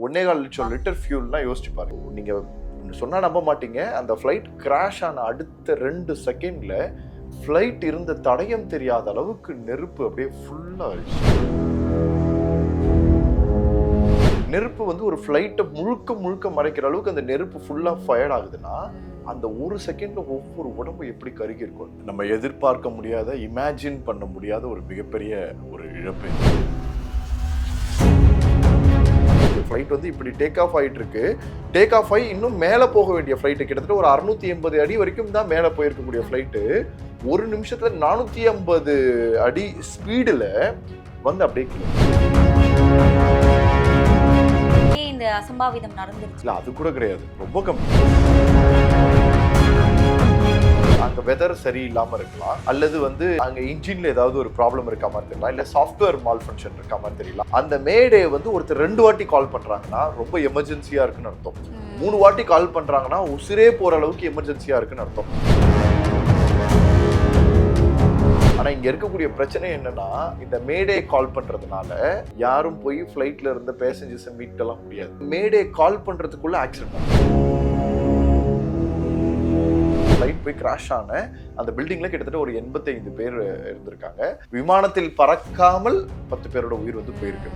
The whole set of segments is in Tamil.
1.25 லிட்டர் ஃபியூல்னா யோசிச்சு பாருங்க. நீங்க சொன்னா நம்ப மாட்டீங்க, அந்த ஃப்ளைட் கிராஷ் ஆன அடுத்த 2 செகண்ட்ல ஃப்ளைட் இருந்த தடயம் தெரியாத அளவுக்கு நெருப்பு அப்படியே ஃபுல்லா ஆயிடுச்சு. நெருப்பு வந்து ஒரு ஃப்ளைட்டை முழுக்க மறைக்கிற அளவுக்கு அந்த நெருப்பு ஃபுல்லா ஃபயர் ஆகுதுன்னா அந்த ஒரு செகண்ட்ல ஒவ்வொரு உடம்பு எப்படி கருகி இருக்கும். நம்ம எதிர்பார்க்க முடியாத, இமேஜின் பண்ண முடியாத ஒரு மிகப்பெரிய ஒரு இழப்பு. ஃப்ளைட் வந்து இப்படி டேக் ஆஃப் ஆகிட்டு இருக்கு. டேக் ஆஃப் ஆகி இன்னும் மேலே போக வேண்டிய ஃப்ளைட்டு கிட்டத்தட்ட ஒரு 680 அடி வரைக்கும் தான் மேலே போயிருக்கக்கூடிய ஃப்ளைட்டு ஒரு நிமிஷத்துல 450 அடி ஸ்பீடில் வந்து அப்படியே இந்த அசம்பாவிதம் நடந்துருச்சு. இல்ல அது கூட கிடையாது, ரொம்ப கம்மி. அங்க வெதர் சரியில்லாம இருக்கலாம், அல்லது வந்து அங்க இன்ஜின்ல ஏதாவது ஒரு ப்ராப்ளம் இருக்க மாதிரி தெரியலாம், இல்ல சாஃப்ட்வேர் மால் ஃபங்க்ஷன் இருக்க மாதிரி தெரியலாம். அந்த மேடே வந்து ஒருத்தர் 2 வாட்டி கால் பண்றாங்கன்னா ரொம்ப எமர்ஜென்சியா இருக்குன்னு அர்த்தம். 3 வாட்டி கால் பண்றாங்கன்னா உசிரே போற அளவுக்கு எமர்ஜென்சியா இருக்குன்னு அர்த்தம். ஆனா இங்க இருக்கக்கூடிய பிரச்சனை என்னன்னா, இந்த மேடே கால் பண்றதுனால யாரும் போய் ஃபிளைட்ல இருந்த பேசஞ்சர்ஸை மீட்கலாம் முடியாது. மேடே கால் பண்றதுக்குள்ள ஆக்சிடென்ட். ஃபிளைட் போய் கிராஷ் ஆன அந்த பில்டிங்ல கிட்டத்தட்ட ஒரு 85 பேர் இருந்திருக்காங்க. விமானத்தில் பறக்காமல் 10 பேரோட உயிர் வந்து போயிருக்கு.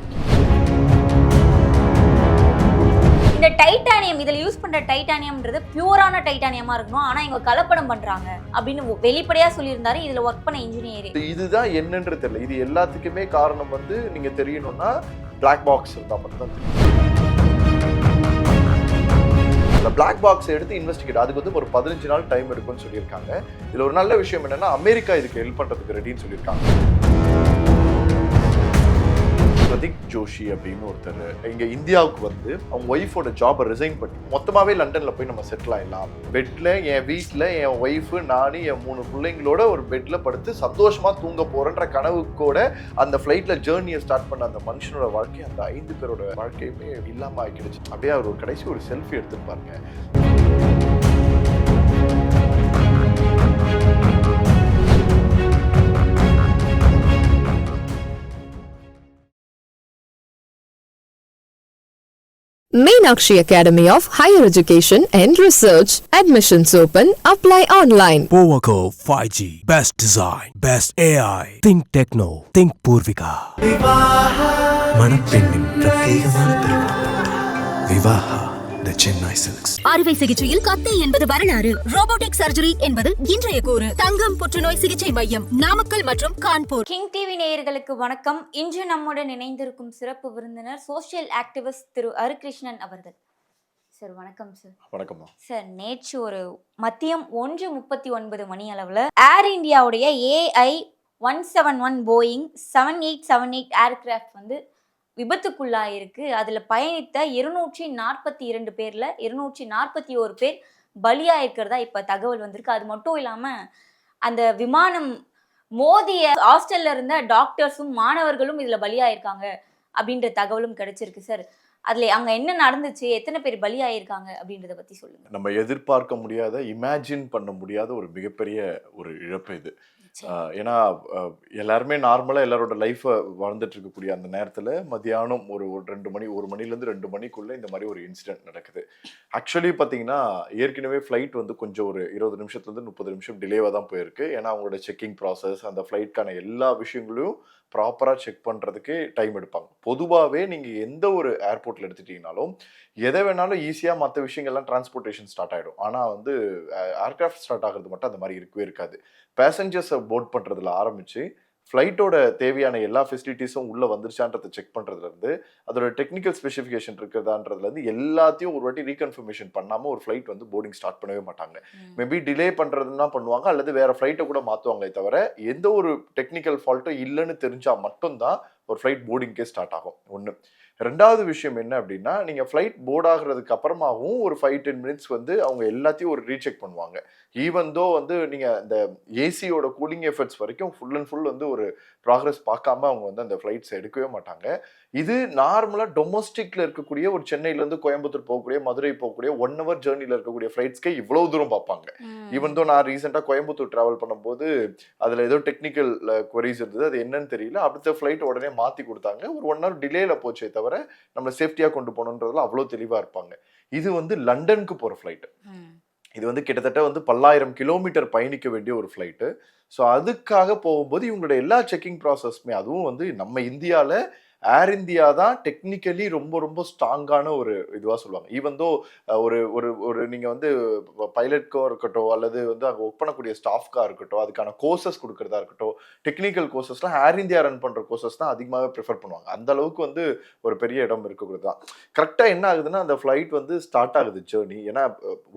இந்த டைட்டானியம், இதுல யூஸ் பண்ற டைட்டானியம்ன்றது பியூரான டைட்டானியமா இருக்கணும், ஆனா இவங்க கலப்படம் பண்றாங்க அப்படின்னு வெளிப்படையா சொல்லியிருந்தாரு இதுல ஒர்க் பண்ண இன்ஜினியர். இதுதான் என்னன்றது தெரியல. இது எல்லாத்துக்குமே காரணம் வந்து நீங்க தெரியணும்னா பிளாக் பாக்ஸ் இருந்தா மட்டும் தான் தெரியும். அந்த பிளாக் பாக்ஸ் எடுத்து இன்வெஸ்டிகேட், அதுக்கு வந்து ஒரு 15 நாள் டைம் இருக்குன்னு சொல்லியிருக்காங்க. இதுல ஒரு நல்ல விஷயம் என்னன்னா, அமெரிக்கா இதுக்கு ஹெல்ப் பண்றதுக்கு ரெடின்னு சொல்லியிருக்காங்க. பிரதீக் ஜோஷி அப்படின்னு ஒருத்தர் இங்க இந்தியாவுக்கு வந்து அவங்க ஒய்ஃபோட ஜாபை ரிசைன் பண்ணி மொத்தமாவே லண்டன்ல போய் நம்ம செட்டில் ஆயிடலாம். பெட்ல என் வீட்டுல என் ஒய்ஃபு, நானு, என் 3 பிள்ளைங்களோட ஒரு பெட்ல படுத்து சந்தோஷமா தூங்க போறேன்ற கனவுக்கோட அந்த ஃபிளைட்ல ஜேர்னியை ஸ்டார்ட் பண்ண அந்த மனுஷனோட வாழ்க்கை, அந்த 5 பேரோட வாழ்க்கையுமே இல்லாம ஆகிடுச்சு. அப்படியே அவர் ஒரு கடைசி ஒரு செல்ஃபி எடுத்துட்டு பாருங்க. Meenakshi Academy of Higher Education and Research. Admissions open. Apply online. Powaco 5G. Best design. Best AI. Think Techno. Think Purvika. மணப்பெண்ணின் பிரத்யேகமான திருமணம். Vivaha the Chennai Silks. அறுவை சிகிச்சையில் கத்தை என்பது வரலாறு, ரோபோட்டிக் சர்ஜரி என்பது இன்றைய கூறு. தங்கம் புற்றுநோய் சிகிச்சை மையம், நாமக்கல் மற்றும் கான்பூர். கிங் டிவி நேயர்களுக்கு வணக்கம். இன்று நம்முடன் இணைந்திருக்கும் சிறப்பு விருந்தினர் சோஷியல் ஆக்டிவிஸ்ட் திரு ஹரிகிருஷ்ணன் அவர்கள். சார் வணக்கம். சார் வணக்கம் சார். நேற்று ஒரு மதியம் 1:39 மணி அளவில் ஏர் இந்தியாவுடைய AI-171 போயிங் 7878 ஏர்கிராஃப்ட் வந்து விபத்துக்குள்ளாயிருக்கு. அதில் பயணித்த 242 பேரில் 241 பேர் பலியாயிருக்கிறதா இப்போ தகவல் வந்திருக்கு. அது மட்டும் இல்லாமல் அந்த விமானம் மோதிய ஹாஸ்டல்ல இருந்த டாக்டர்ஸும் மாணவர்களும் இதில் பலியாயிருக்காங்க அப்படின்ற தகவலும் கிடைச்சிருக்கு. சார் அதில் அங்கே என்ன நடந்துச்சு, எத்தனை பேர் பலியாயிருக்காங்க அப்படின்றத பற்றி சொல்லுங்கள். நம்ம எதிர்பார்க்க முடியாத, இமேஜின் பண்ண முடியாத ஒரு மிகப்பெரிய ஒரு இழப்பு இது. ஏன்னா எல்லாருமே நார்மலாக எல்லாரோட லைஃப்பை வாழ்ந்துட்டு இருக்கக்கூடிய அந்த நேரத்தில் மதியானம் ஒரு 2 மணி, 1 மணிலேருந்து 2 மணிக்குள்ளே இந்த மாதிரி ஒரு இன்சிடென்ட் நடக்குது. ஆக்சுவலி பார்த்தீங்கன்னா ஏற்கனவே ஃப்ளைட் வந்து கொஞ்சம் ஒரு 20 நிமிஷத்துலேருந்து 30 நிமிஷம் டிலேவாக தான் போயிருக்கு. ஏன்னா அவங்களோட செக்கிங் ப்ராசஸ், அந்த ஃப்ளைட்கான எல்லா விஷயங்களையும் ப்ராப்பராக செக் பண்ணுறதுக்கு டைம் எடுப்பாங்க. பொதுவாகவே நீங்கள் எந்த ஒரு ஏர்போர்ட்டில் எடுத்துட்டீங்கனாலும் எதை வேணாலும் ஈஸியாக மற்ற விஷயங்கள்லாம் டிரான்ஸ்போர்ட்டேஷன் ஸ்டார்ட் ஆகிடும். ஆனால் வந்து ஏர்கிராஃப்ட் ஸ்டார்ட் ஆகிறது மட்டும் அந்த மாதிரி இருக்கவே இருக்காது. பேசஞ்சர்ஸை போர்ட் பண்ணுறதுல ஆரம்பித்து ஃப்ளைட்டோட தேவையான எல்லா ஃபெசிலிட்டிஸும் உள்ளே வந்துருச்சான்றதை செக் பண்ணுறதுலேருந்து, அதோட டெக்னிக்கல் ஸ்பெசிஃபிகேஷன் இருக்கிறதான்றதுலேருந்து எல்லாத்தையும் ஒரு வாட்டி ரீகன்ஃபர்மேஷன் பண்ணாமல் ஒரு ஃப்ளைட் வந்து போர்டிங் ஸ்டார்ட் பண்ணவே மாட்டாங்க. மேபி டிலே பண்ணுறதுன்னா பண்ணுவாங்க, அல்லது வேறு ஃப்ளைட்டை கூட மாற்றுவாங்களே தவிர எந்த ஒரு டெக்னிக்கல் ஃபால்ட்டும் இல்லைன்னு தெரிஞ்சால் மட்டும்தான் ஒரு ஃப்ளைட் போர்டிங்கே ஸ்டார்ட் ஆகும். ஒன்று. ரெண்டாவது விஷயம் என்ன அப்படின்னா, நீங்கள் ஃப்ளைட் போர்ட் ஆகுறதுக்கு அப்புறமாவும் ஒரு 5-10 மினிட்ஸ் வந்து அவங்க எல்லாத்தையும் ஒரு ரீசெக் பண்ணுவாங்க. ஈவன் தோ வந்து நீங்கள் இந்த ஏசியோட கூலிங் எஃபர்ட்ஸ் வரைக்கும் ஃபுல் அண்ட் ஃபுல் வந்து ஒரு ப்ராக்ரஸ் பார்க்காம அவங்க வந்து அந்த ஃப்ளைட்ஸ் எடுக்கவே மாட்டாங்க. இது நார்மலா டொமஸ்டிக்ல இருக்கக்கூடிய ஒரு சென்னையில இருந்து கோயம்புத்தூர் போகக்கூடிய, மதுரை போகக்கூடிய 1 hour ஜேர்னில இருக்கக்கூடிய ஃபிளைட்ஸ்க்கே இவ்வளவு தூரம் பார்ப்பாங்க. ஈவன் தோ நான் ரீசெண்டா கோயம்புத்தூர் டிராவல் பண்ணும்போது அதுல ஏதோ டெக்னிக்கல் குவரிஸ் இருந்தது, அது என்னன்னு தெரியல. அடுத்த ஃபிளைட் உடனே மாத்தி கொடுத்தாங்க. ஒரு 1 hour டிலேல போச்சே தவிர நம்ம சேஃப்டியா கொண்டு போகணுன்றதுல அவ்வளவு தெளிவா இருப்பாங்க. இது வந்து லண்டனுக்கு போற ஃபிளைட். இது வந்து கிட்டத்தட்ட வந்து 10,000 கிலோமீட்டர் பயணிக்க வேண்டிய ஒரு ஃபிளைட்டு. ஸோ அதுக்காக போகும்போது இவங்களோட எல்லா செக்கிங் ப்ராசஸ்மே, அதுவும் வந்து நம்ம இந்தியாவில் ஏர் இந்தியா தான் டெக்னிக்கலி ரொம்ப ரொம்ப ஸ்ட்ராங்கான ஒரு இதுவாக சொல்லுவாங்க. ஈவன் தோ ஒரு ஒரு ஒரு நீங்கள் வந்து பைலட்கோ இருக்கட்டும், அல்லது வந்து அங்கே ஒர்க் பண்ணக்கூடிய ஸ்டாஃப்காக இருக்கட்டும், அதுக்கான கோர்சஸ் கொடுக்குறதா இருக்கட்டும், டெக்னிக்கல் கோர்சஸ்லாம் ஏர் இந்தியா ரன் பண்ணுற கோர்சஸ் தான் அதிகமாகவே ப்ரிஃபர் பண்ணுவாங்க. அந்த அளவுக்கு வந்து ஒரு பெரிய இடம் இருக்கிறது தான். கரெக்டாக என்ன ஆகுதுன்னா, அந்த ஃப்ளைட் வந்து ஸ்டார்ட் ஆகுது ஜேர்னி. ஏன்னா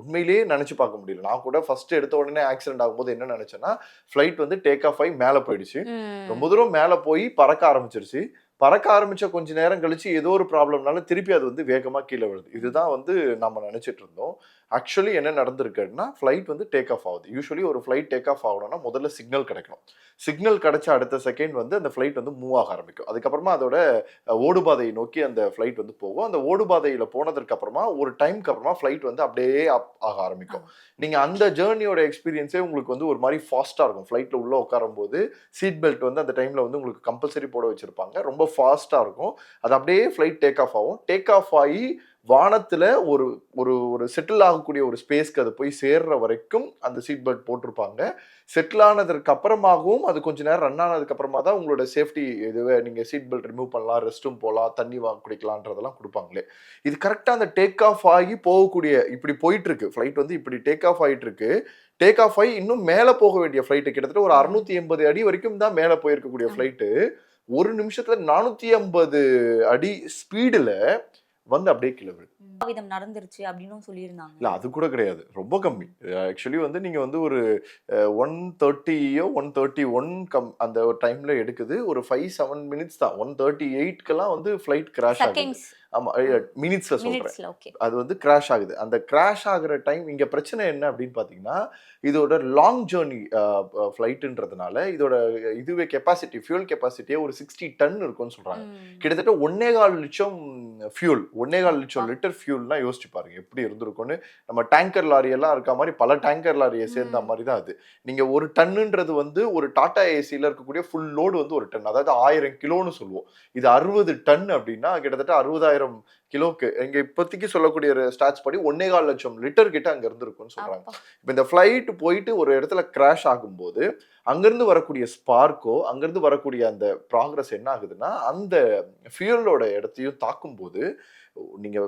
உண்மையிலேயே நினச்சி பார்க்க முடியல. நான் கூட ஃபர்ஸ்ட் எடுத்த உடனே ஆக்சிடென்ட் ஆகும்போது என்ன நினச்சேன்னா, ஃப்ளைட் வந்து டேக் ஆஃப் ஆகி மேலே போயிடுச்சு. ரொம்ப தூரம் மேலே போய் பறக்க ஆரம்பிச்சிருச்சு. பறக்க ஆரம்பிச்ச கொஞ்ச நேரம் கழிச்சு ஏதோ ஒரு ப்ராப்ளம்னால திருப்பி அது வந்து வேகமா கீழே விழுது. இதுதான் வந்து நம்ம நினைச்சிட்டு இருந்தோம். ஆக்சுவலி என்ன நடந்திருக்குன்னா, ஃப்ளைட் வந்து டேக் ஆஃப் ஆகுது. யூஸ்வலி ஒரு ஃப்ளைட் டேக் ஆஃப் ஆகணும்னா முதல்ல சிக்னல் கிடைக்கணும். சிக்னல் கிடைச்ச அடுத்த செகண்ட் வந்து அந்த ஃப்ளைட் வந்து மூவ் ஆக ஆரம்பிக்கும். அதுக்கப்புறமா அதோட ஓடுபாதையை நோக்கி அந்த ஃப்ளைட் வந்து போகும். அந்த ஓடுபாதையில போனதுக்கு அப்புறமா ஒரு டைம்க்கு அப்புறமா ஃப்ளைட் வந்து அப்படியே அப் ஆக ஆரம்பிக்கும். நீங்க அந்த ஜேர்னியோட எக்ஸ்பீரியன்ஸே உங்களுக்கு வந்து ஒரு மாதிரி ஃபாஸ்டா இருக்கும். ஃப்ளைட்ல உள்ள உட்காரும் போது சீட் பெல்ட் வந்து அந்த டைம்ல வந்து உங்களுக்கு கம்பல்சரி போட வச்சிருப்பாங்க. ரொம்ப ஃபாஸ்டா இருக்கும். அது அப்படியே ஃப்ளைட் டேக் ஆஃப் ஆகும். டேக் ஆஃப் ஆகி வானத்துல ஒரு ஒரு ஒரு செட்டில் ஆகக்கூடிய ஒரு ஸ்பேஸ்க்கு அது போய் சேர்ற வரைக்கும் அந்த சீட் பெல்ட் போட்டிருப்பாங்க. செட்டில் ஆனதுக்கு அப்புறமாகவும் அது கொஞ்ச நேரம் ரன் ஆனதுக்கு அப்புறமா தான் உங்களோட சேஃப்டி இதுவே நீங்க சீட் பெல்ட் ரிமூவ் பண்ணலாம், ரெஸ்ட்டும் போகலாம், தண்ணி குடிக்கலான்றதெல்லாம் கொடுப்பாங்களே. இது கரெக்டா அந்த டேக் ஆஃப் ஆகி போகக்கூடிய இப்படி போயிட்டு இருக்கு ஃப்ளைட் வந்து இப்படி டேக் ஆஃப் ஆகிட்டு இருக்கு. டேக் ஆஃப் ஆகி இன்னும் மேலே போக வேண்டிய ஃப்ளைட்டு கிட்டத்தட்ட ஒரு 680 அடி வரைக்கும் தான் மேலே போயிருக்கக்கூடிய ஃப்ளைட்டு ஒரு நிமிஷத்துல 450 அடி ஸ்பீடுல வந்து அப்படியே கீழே விழுது. விதம் நடந்துருச்சு அப்படின்னு சொல்லியிருந்தாங்க. இல்ல அது கூட கிடையாது, ரொம்ப கம்மி. ஆக்சுவலி வந்து நீங்க வந்து ஒரு 130 131 அந்த ஒரு டைம்ல எடுக்குது. ஒரு 5-7 மினிட்ஸ் தான். 138க்கெல்லாம் வந்து ஃபிளைட் கிராஷ் ஆகுது. ஆமா, மினிட்ஸ்ல சொல்றேன். அது வந்து கிராஷ் ஆகுது. அந்த கிராஷ் ஆகுற டைம் இங்க பிரச்சனை என்ன அப்படின்னு பாத்தீங்கன்னா, இதோட லாங் ஜேர்னி ஃபிளைட்ன்றதுனால இதோட இதுவே கெப்பாசிட்டி, ஃபியூல் கெப்பாசிட்டியே ஒரு 60 டன் இருக்கும்னு சொல்றாங்க. கிட்டத்தட்ட 1.25 லட்சம் ஃபியூல், 1.25 லட்சம் லிட்டர் ஃபியூல்னா யோசிச்சு பாருங்க எப்படி இருந்திருக்கும்னு. நம்ம டேங்கர் லாரி எல்லாம் இருக்க மாதிரி பல டேங்கர் லாரியை சேர்ந்த மாதிரி தான் அது. நீங்க ஒரு டன்னுன்றது வந்து ஒரு டாடா ஏசில இருக்கக்கூடிய ஃபுல் லோடு வந்து ஒரு டன், அதாவது 1000 கிலோன்னு சொல்லுவோம். இது 60 டன் அப்படின்னா கிட்டத்தட்ட 60,000 கிலோக்கு இங்க இப்போதைக்கு சொல்லக்கூடிய ஸ்டாட்ஸ் படி 1.25 லட்சம் லிட்டர் கிட்ட அங்க இருந்திருக்கும்னு சொல்றாங்க. இப்ப இந்த ஃபிளைட் போயிட்டு ஒரு இடத்துல கிராஷ் ஆகும்போது அங்கிருந்து வரக்கூடிய ஸ்பார்க்கோ, அங்கிருந்து வரக்கூடிய அந்த ப்ராக்ரஸ் என்ன ஆகுதுன்னா, அந்த ஃபியூலோட இடத்தையும் தாக்கும் போது நீங்க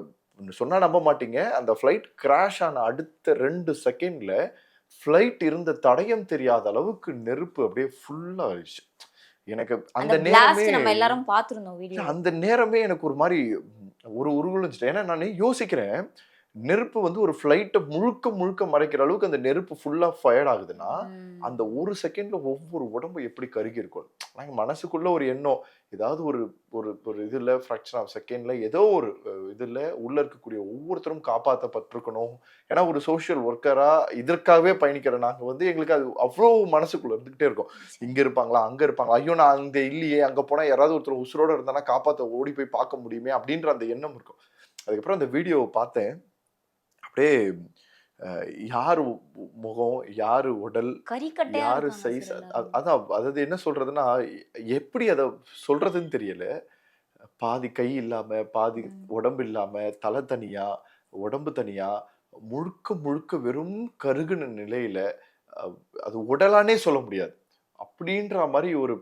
சொன்னா நம்ப மாட்டீங்க, அந்த ஃபிளைட் கிராஷ் ஆன அடுத்த 2 செகண்ட்ல ஃபிளைட் இருந்த தடயம் தெரியாத அளவுக்கு நெருப்பு அப்படியே ஃபுல்லா ஆயிடுச்சு. எனக்கு அந்த நேரமே நம்ம எல்லாரும் பார்த்திருந்தோம் வீடியோ. அந்த நேரமே எனக்கு ஒரு மாதிரி ஒரு உருகுலைஞ்சிட்டேன். ஏன்னா நான் யோசிக்கிறேன், நெருப்பு வந்து ஒரு ஃபிளைட்டை முழுக்க முழுக்க மறைக்கிற அளவுக்கு அந்த நெருப்பு ஃபுல்லா ஃபயர்ட் ஆகுதுன்னா, அந்த ஒரு செகண்ட்ல ஒவ்வொரு உடம்பு எப்படி கருகி இருக்கும். நாங்க மனசுக்குள்ள ஒரு எண்ணம், ஏதாவது ஒரு ஒரு ஒரு இதுல ஃபிராக்ஷன் ஆஃப் செகண்ட்ல ஏதோ ஒரு இதுல உள்ள இருக்கக்கூடிய ஒவ்வொருத்தரும் காப்பாற்றப்பட்டிருக்கணும். ஏன்னா ஒரு சோஷியல் ஒர்க்கரா இதற்காகவே பயணிக்கிற நாங்க வந்து எங்களுக்கு அது அவ்வளோ மனசுக்குள்ள இருந்துகிட்டே இருக்கும். இங்க இருப்பாங்களா, அங்க இருப்பாங்களா, ஐயோ நான் அங்க இல்லையே, அங்க போனா யாராவது ஒருத்தர் உசுரோட இருந்தானா காப்பாற்ற ஓடி போய் பார்க்க முடியுமே அப்படின்ற அந்த எண்ணம் இருக்கும். அதுக்கப்புறம் அந்த வீடியோவை பார்த்தேன். அப்படியே யாரு முகம், யாரு உடல், யாரு சைஸ், அதான் அதாவது என்ன சொல்றதுன்னா, எப்படி அதை சொல்றதுன்னு தெரியல. பாதி கை இல்லாம, பாதி உடம்பு இல்லாம, தலை தனியா, உடம்பு தனியா, முழுக்க முழுக்க வெறும் கருகுன நிலையில, அது உடலானே சொல்ல முடியாது அப்படின்ற மாதிரி ஒரு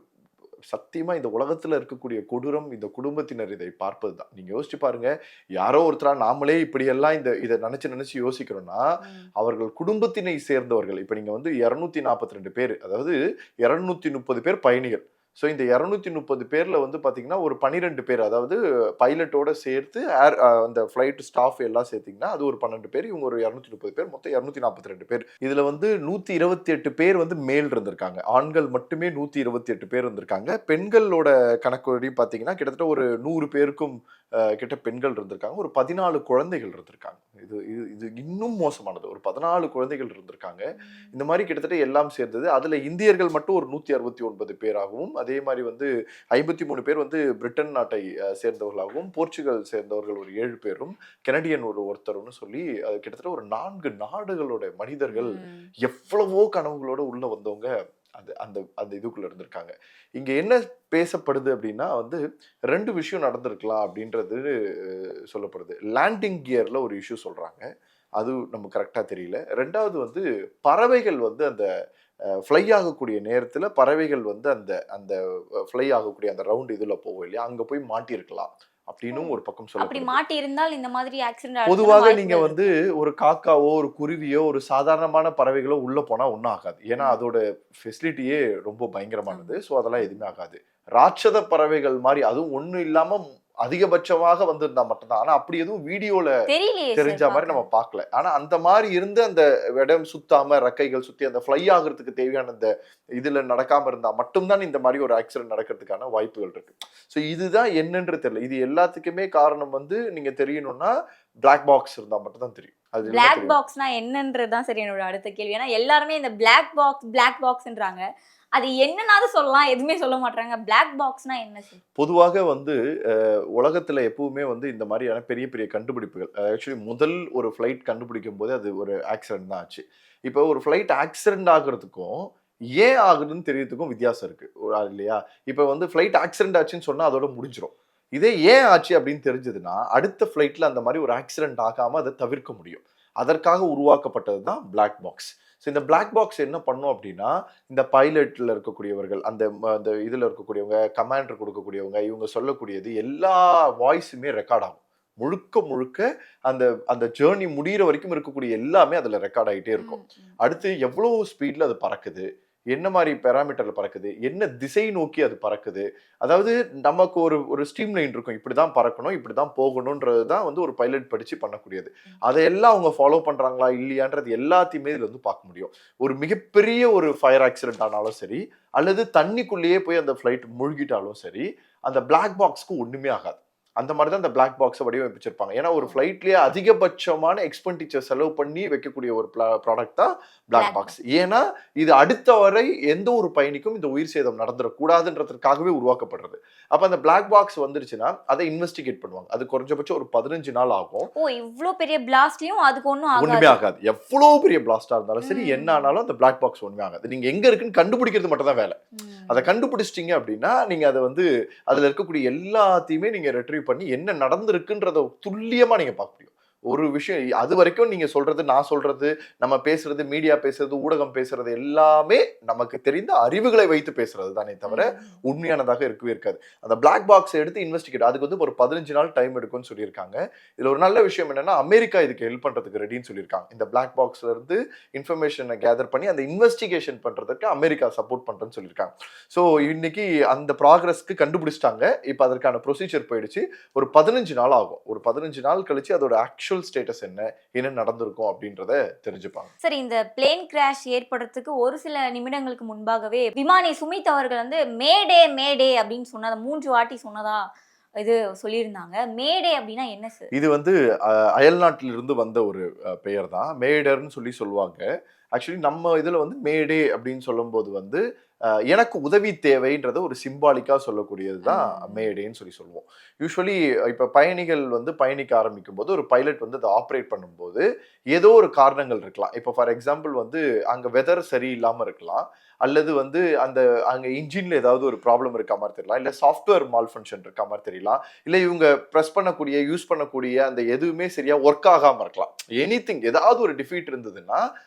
சத்தியமா இந்த உலகத்துல இருக்கக்கூடிய கொடூரம் இந்த குடும்பத்தினர் இதை பார்ப்பதுதான். நீங்க யோசிச்சு பாருங்க, யாரோ ஒருத்தரா நாமளே இப்படி எல்லாம் இதை நினைச்சு யோசிக்கிறோம்னா, அவர்கள் குடும்பத்தினை சேர்ந்தவர்கள். இப்ப நீங்க வந்து 242 பேர், அதாவது 230 பேர் பயணிகள். ஸோ இந்த 230 பேர்ல வந்து பாத்தீங்கன்னா ஒரு 12 பேர், அதாவது பைலட்டோட சேர்த்து அந்த ஃபிளைட் ஸ்டாஃப் எல்லாம் சேர்த்தீங்கன்னா அது ஒரு 12 பேர், இவங்க ஒரு 230 பேர், மொத்தம் 242 பேர். இதுல வந்து 128 பேர் வந்து மேல் இருந்திருக்காங்க. ஆண்கள் மட்டுமே 128 பேர் இருந்திருக்காங்க. பெண்களோட கணக்குப்படி பாத்தீங்கன்னா கிட்டத்தட்ட ஒரு 100 பேருக்கும் கிட்ட பெண்கள் இருந்திருக்காங்க. ஒரு 14 குழந்தைகள் இருந்திருக்காங்க. இது இது இது இன்னும் மோசமானது. ஒரு 14 குழந்தைகள் இருந்திருக்காங்க. இந்த மாதிரி கிட்டத்தட்ட எல்லாம் சேர்ந்தது. அதுல இந்தியர்கள் மட்டும் ஒரு 169 பேராகவும், அதே மாதிரி வந்து 53 பேர் வந்து பிரிட்டன் நாட்டை சேர்ந்தவர்களாகவும், போர்ச்சுகல் சேர்ந்தவர்கள் ஒரு 7 பேரும், கெனடியன் ஒருத்தர்னு சொல்லி அது கிட்டத்தட்ட ஒரு 4 நாடுகளோட மனிதர்கள் எவ்வளவோ கனவுகளோட உள்ள வந்தவங்க அந்த அந்த அந்த இதுக்குள்ள இருந்திருக்காங்க. இங்க என்ன பேசப்படுது அப்படின்னா வந்து 2 விஷயம் நடந்திருக்கலாம் அப்படின்றது சொல்லப்படுது. லேண்டிங் கியர்ல ஒரு இஷ்யூ சொல்றாங்க. அது நமக்கு கரெக்டா தெரியல. 2வது வந்து பறவைகள் வந்து அந்த ஃப்ளை ஆகக்கூடிய நேரத்துல பறவைகள் வந்து அந்த அந்த ஃப்ளை ஆகக்கூடிய அந்த ரவுண்ட் இதுல போகும் இல்லையா, அங்க போய் மாட்டியிருக்கலாம் அப்படின்னும் ஒரு பக்கம் அப்படி சொல்லப்படுது. மாட்டி இருந்தால் இந்த மாதிரி ஆக்சிடென்ட் பொதுவாக நீங்க வந்து ஒரு காக்காவோ ஒரு குருவியோ ஒரு சாதாரணமான பறவைகளோ உள்ள போனா ஒன்றும் ஆகாது. ஏன்னா அதோட ஃபெசிலிட்டியே ரொம்ப பயங்கரமானது. ஸோ அதெல்லாம் எதுவுமே ஆகாது. ராட்சத பறவைகள் மாதிரி அதுவும் ஒன்றும் இல்லாம அதிகபட்சமாக வந்திருந்தா மட்டும்தான். ஆனா அப்படி எதுவும் வீடியோல தெரியலையே தெரிஞ்ச மாதிரி நம்ம பார்க்கல. ஆனா அந்த மாதிரி இருந்து அந்த இடம் சுத்தாம ரெக்கைகள் சுத்தி அந்த ஃப்ளை ஆகுறதுக்கு தேவையான அந்த இதுல நடக்காம இருந்தா மட்டும்தான் இந்த மாதிரி ஒரு ஆக்சிடென்ட் நடக்கிறதுக்கான வாய்ப்புகள் இருக்கு. ஸோ இதுதான் என்னன்னு தெரியல. இது எல்லாத்துக்குமே காரணம் வந்து நீங்க தெரியணும்னா பிளாக் பாக்ஸ் இருந்தா மட்டும் தான் தெரியும். அது பிளாக் பாக்ஸ்னா என்னன்றதுதான் சரி என்னோட அடுத்த கேள்வி. ஏன்னா எல்லாருமே இந்த பிளாக் பாக்ஸ்ன்றாங்க. அது என்னன்னாவது சொல்லலாம், எதுவுமே சொல்ல மாட்டாங்க. பிளாக் பாக்ஸ்னா என்ன சார்? பொதுவாக வந்து உலகத்துல எப்பவுமே வந்து இந்த மாதிரியான பெரிய பெரிய கண்டுபிடிப்புகள், ஆக்சுவலி முதல் ஒரு ஃப்ளைட் கண்டுபிடிக்கும் போது அது ஒரு ஆக்சிடென்ட் தான் ஆச்சு. இப்போ ஒரு ஃப்ளைட் ஆக்சிடென்ட் ஆகுறதுக்கும் ஏன் ஆகுதுன்னு தெரியறதுக்கும் வித்தியாசம் இருக்கு இல்லையா? இப்போ வந்து ஃப்ளைட் ஆக்சிடென்ட் ஆச்சுன்னு சொன்னா அதோட முடிஞ்சிடும். இதே ஏன் ஆச்சு அப்படின்னு தெரிஞ்சதுன்னா அடுத்த ஃப்ளைட்ல அந்த மாதிரி ஒரு ஆக்சிடென்ட் ஆகாம அதை தவிர்க்க முடியும். அதற்காக உருவாக்கப்பட்டது தான் பிளாக் பாக்ஸ். ஸோ இந்த பிளாக் பாக்ஸ் என்ன பண்ணும் அப்படின்னா இந்த பைலட்ல இருக்கக்கூடியவர்கள், அந்த அந்த இதுல இருக்கக்கூடியவங்க, கமாண்டர் கொடுக்கக்கூடியவங்க, இவங்க சொல்லக்கூடியது எல்லா வாய்ஸுமே ரெக்கார்ட் ஆகும். முழுக்க முழுக்க அந்த அந்த ஜேர்னி முடிகிற வரைக்கும் இருக்கக்கூடிய எல்லாமே அதுல ரெக்கார்ட் ஆகிட்டே இருக்கும். அடுத்து எவ்வளவு ஸ்பீட்ல அது பறக்குது, என்ன மாதிரி பேராமீட்டர்ல பறக்குது, என்ன திசை நோக்கி அது பறக்குது, அதாவது நமக்கு ஒரு ஒரு ஸ்ட்ரீம் லைன் இருக்கும், இப்படிதான் பறக்கணும், இப்படிதான் போகணும்ன்றது தான் வந்து ஒரு பைலட் படிச்சு பண்ணக்கூடியது. அதையெல்லாம் அவங்க ஃபாலோ பண்றாங்களா இல்லையான்றது எல்லாத்தையுமே இதுல வந்து பார்க்க முடியும். ஒரு மிகப்பெரிய ஒரு ஃபயர் ஆக்சிடென்ட் ஆனாலும் சரி, அல்லது தண்ணிக்குள்ளேயே போய் அந்த ஃபிளைட் முழுகிட்டாலும் சரி, அந்த பிளாக் பாக்ஸ்க்கு ஒண்ணுமே ஆகாது. அந்த மாதிரி தான் அந்த பிளாக் பாக்ஸை வடிவமைச்சிருப்பாங்க. ஏன்னா ஒரு ஃபிளைட்லயே அதிகபட்சமான எக்ஸ்பெண்டிச்சர் செலவு பண்ணி வைக்கக்கூடிய ஒரு ப்ராடக்ட் தான் பிளாக் பாக்ஸ். ஏன்னா இது அடுத்த வரை எந்த ஒரு பயணிக்கும் இந்த உயிர் சேதம் நடந்துடக்கூடாதுன்றதுக்காகவே உருவாக்கப்படுறது. அப்ப அந்த பிளாக் பாக்ஸ் வந்துருச்சுன்னா அதை இன்வெஸ்டிகேட் பண்ணுவாங்க. அது குறைஞ்சபட்சம் ஒரு 15 நாள் ஆகும். ஓ, இவ்ளோ பெரிய பிளாஸ்ட்லயும் அதுக்கு ஒண்ணுமே ஆகாது. எவ்வளவு பெரிய பிளாஸ்டா இருந்தாலும் சரி, என்ன ஆனாலும் அந்த பிளாக் பாக்ஸ் ஒண்ணுமே ஆகாது. நீங்க எங்க இருக்குன்னு கண்டுபிடிக்கிறது மட்டும் தான் வேலை. அதை கண்டுபிடிச்சிட்டீங்க அப்படின்னா நீங்க அதை வந்து அதுல இருக்கக்கூடிய எல்லாத்தையுமே நீங்க ரெட்ரீவ் பண்ணி என்ன நடந்திருக்குன்றத துல்லியமா நீங்க பார்க்க முடியும். ஒரு விஷயம் அது வரைக்கும் நீங்க சொல்றது, நான் சொல்றது, நம்ம பேசுறது, மீடியா பேசுறது, ஊடகம் பேசுறது எல்லாமே நமக்கு தெரிந்த அறிவுகளை வைத்து பேசுறது தானே தவிர உண்மையானதாக இருக்கவே இருக்காது. அந்த பிளாக் பாக்ஸ் எடுத்து இன்வெஸ்டிகேட் அதுக்கு வந்து ஒரு 15 நாள் டைம் எடுக்கும்னு சொல்லியிருக்காங்க. இதுல ஒரு நல்ல விஷயம் என்னன்னா அமெரிக்கா இதுக்கு ஹெல்ப் பண்றதுக்கு ரெடின்னு சொல்லியிருக்காங்க. இந்த பிளாக் பாக்ஸ்ல இருந்து இன்ஃபர்மேஷனை கேதர் பண்ணி அந்த இன்வெஸ்டிகேஷன் பண்றதுக்கு அமெரிக்கா சப்போர்ட் பண்றேன்னு சொல்லியிருக்காங்க. ஸோ இன்னைக்கு அந்த ப்ராக்ரஸ்க்கு கண்டுபிடிச்சிட்டாங்க. இப்போ அதற்கான ப்ரொசீஜர் போயிடுச்சு. ஒரு 15 நாள் ஆகும். ஒரு 15 நாள் கழிச்சு அதோட ஆக்சுவல் ஸ்டேட்டஸ் என்ன நடந்திருக்கும் அப்படின்றத தெரிஞ்சுப்பாங்க. சரி, இந்த பிளேன் கிராஷ் ஏற்படுறதுக்கு ஒரு சில நிமிடங்களுக்கு முன்பாகவே விமானி சுமித் அவர்கள் வந்து மேடே மேடே அப்படின்னு சொன்னதை 3 வாட்டி சொன்னதா இது சொல்லியிருந்தாங்க. மேடே அப்படின்னா என்ன சார்? இது வந்து அயல்நாட்டிலிருந்து வந்த ஒரு பெயர் தான். மேடர்னு சொல்லுவாங்க. ஆக்சுவலி நம்ம இதுல வந்து மேடே அப்படின்னு சொல்லும் போது வந்து எனக்கு உதவி தேவைன்றத ஒரு சிம்பாலிக்கா சொல்லக்கூடியது தான் மேடேன்னு சொல்லுவோம். யூஸ்வலி இப்ப பயணிகள் வந்து பயணிக்க ஆரம்பிக்கும் போது ஒரு பைலட் வந்து அதை ஆப்ரேட் பண்ணும்போது ஏதோ ஒரு காரணங்கள் இருக்கலாம். இப்போ ஃபார் எக்ஸாம்பிள் வந்து அங்க வெதர் சரியில்லாம இருக்கலாம், அல்லது வந்து அங்க இன்ஜின்ல ஏதாவது ஒரு ப்ராப்ளம் இருக்க மாதிரி தெரியலாம், இல்ல சாஃப்ட்வேர் மால் ஃபங்க்ஷன் இருக்க மாதிரி தெரியலாம், இல்ல இவங்க ப்ரெஸ் பண்ணக்கூடிய யூஸ் பண்ணக்கூடிய அந்த எதுவுமே சரியா ஒர்க் ஆகாம இருக்கலாம். எனிதிங் ஏதாவது ஒரு டிஃபீட் இருந்ததுன்னா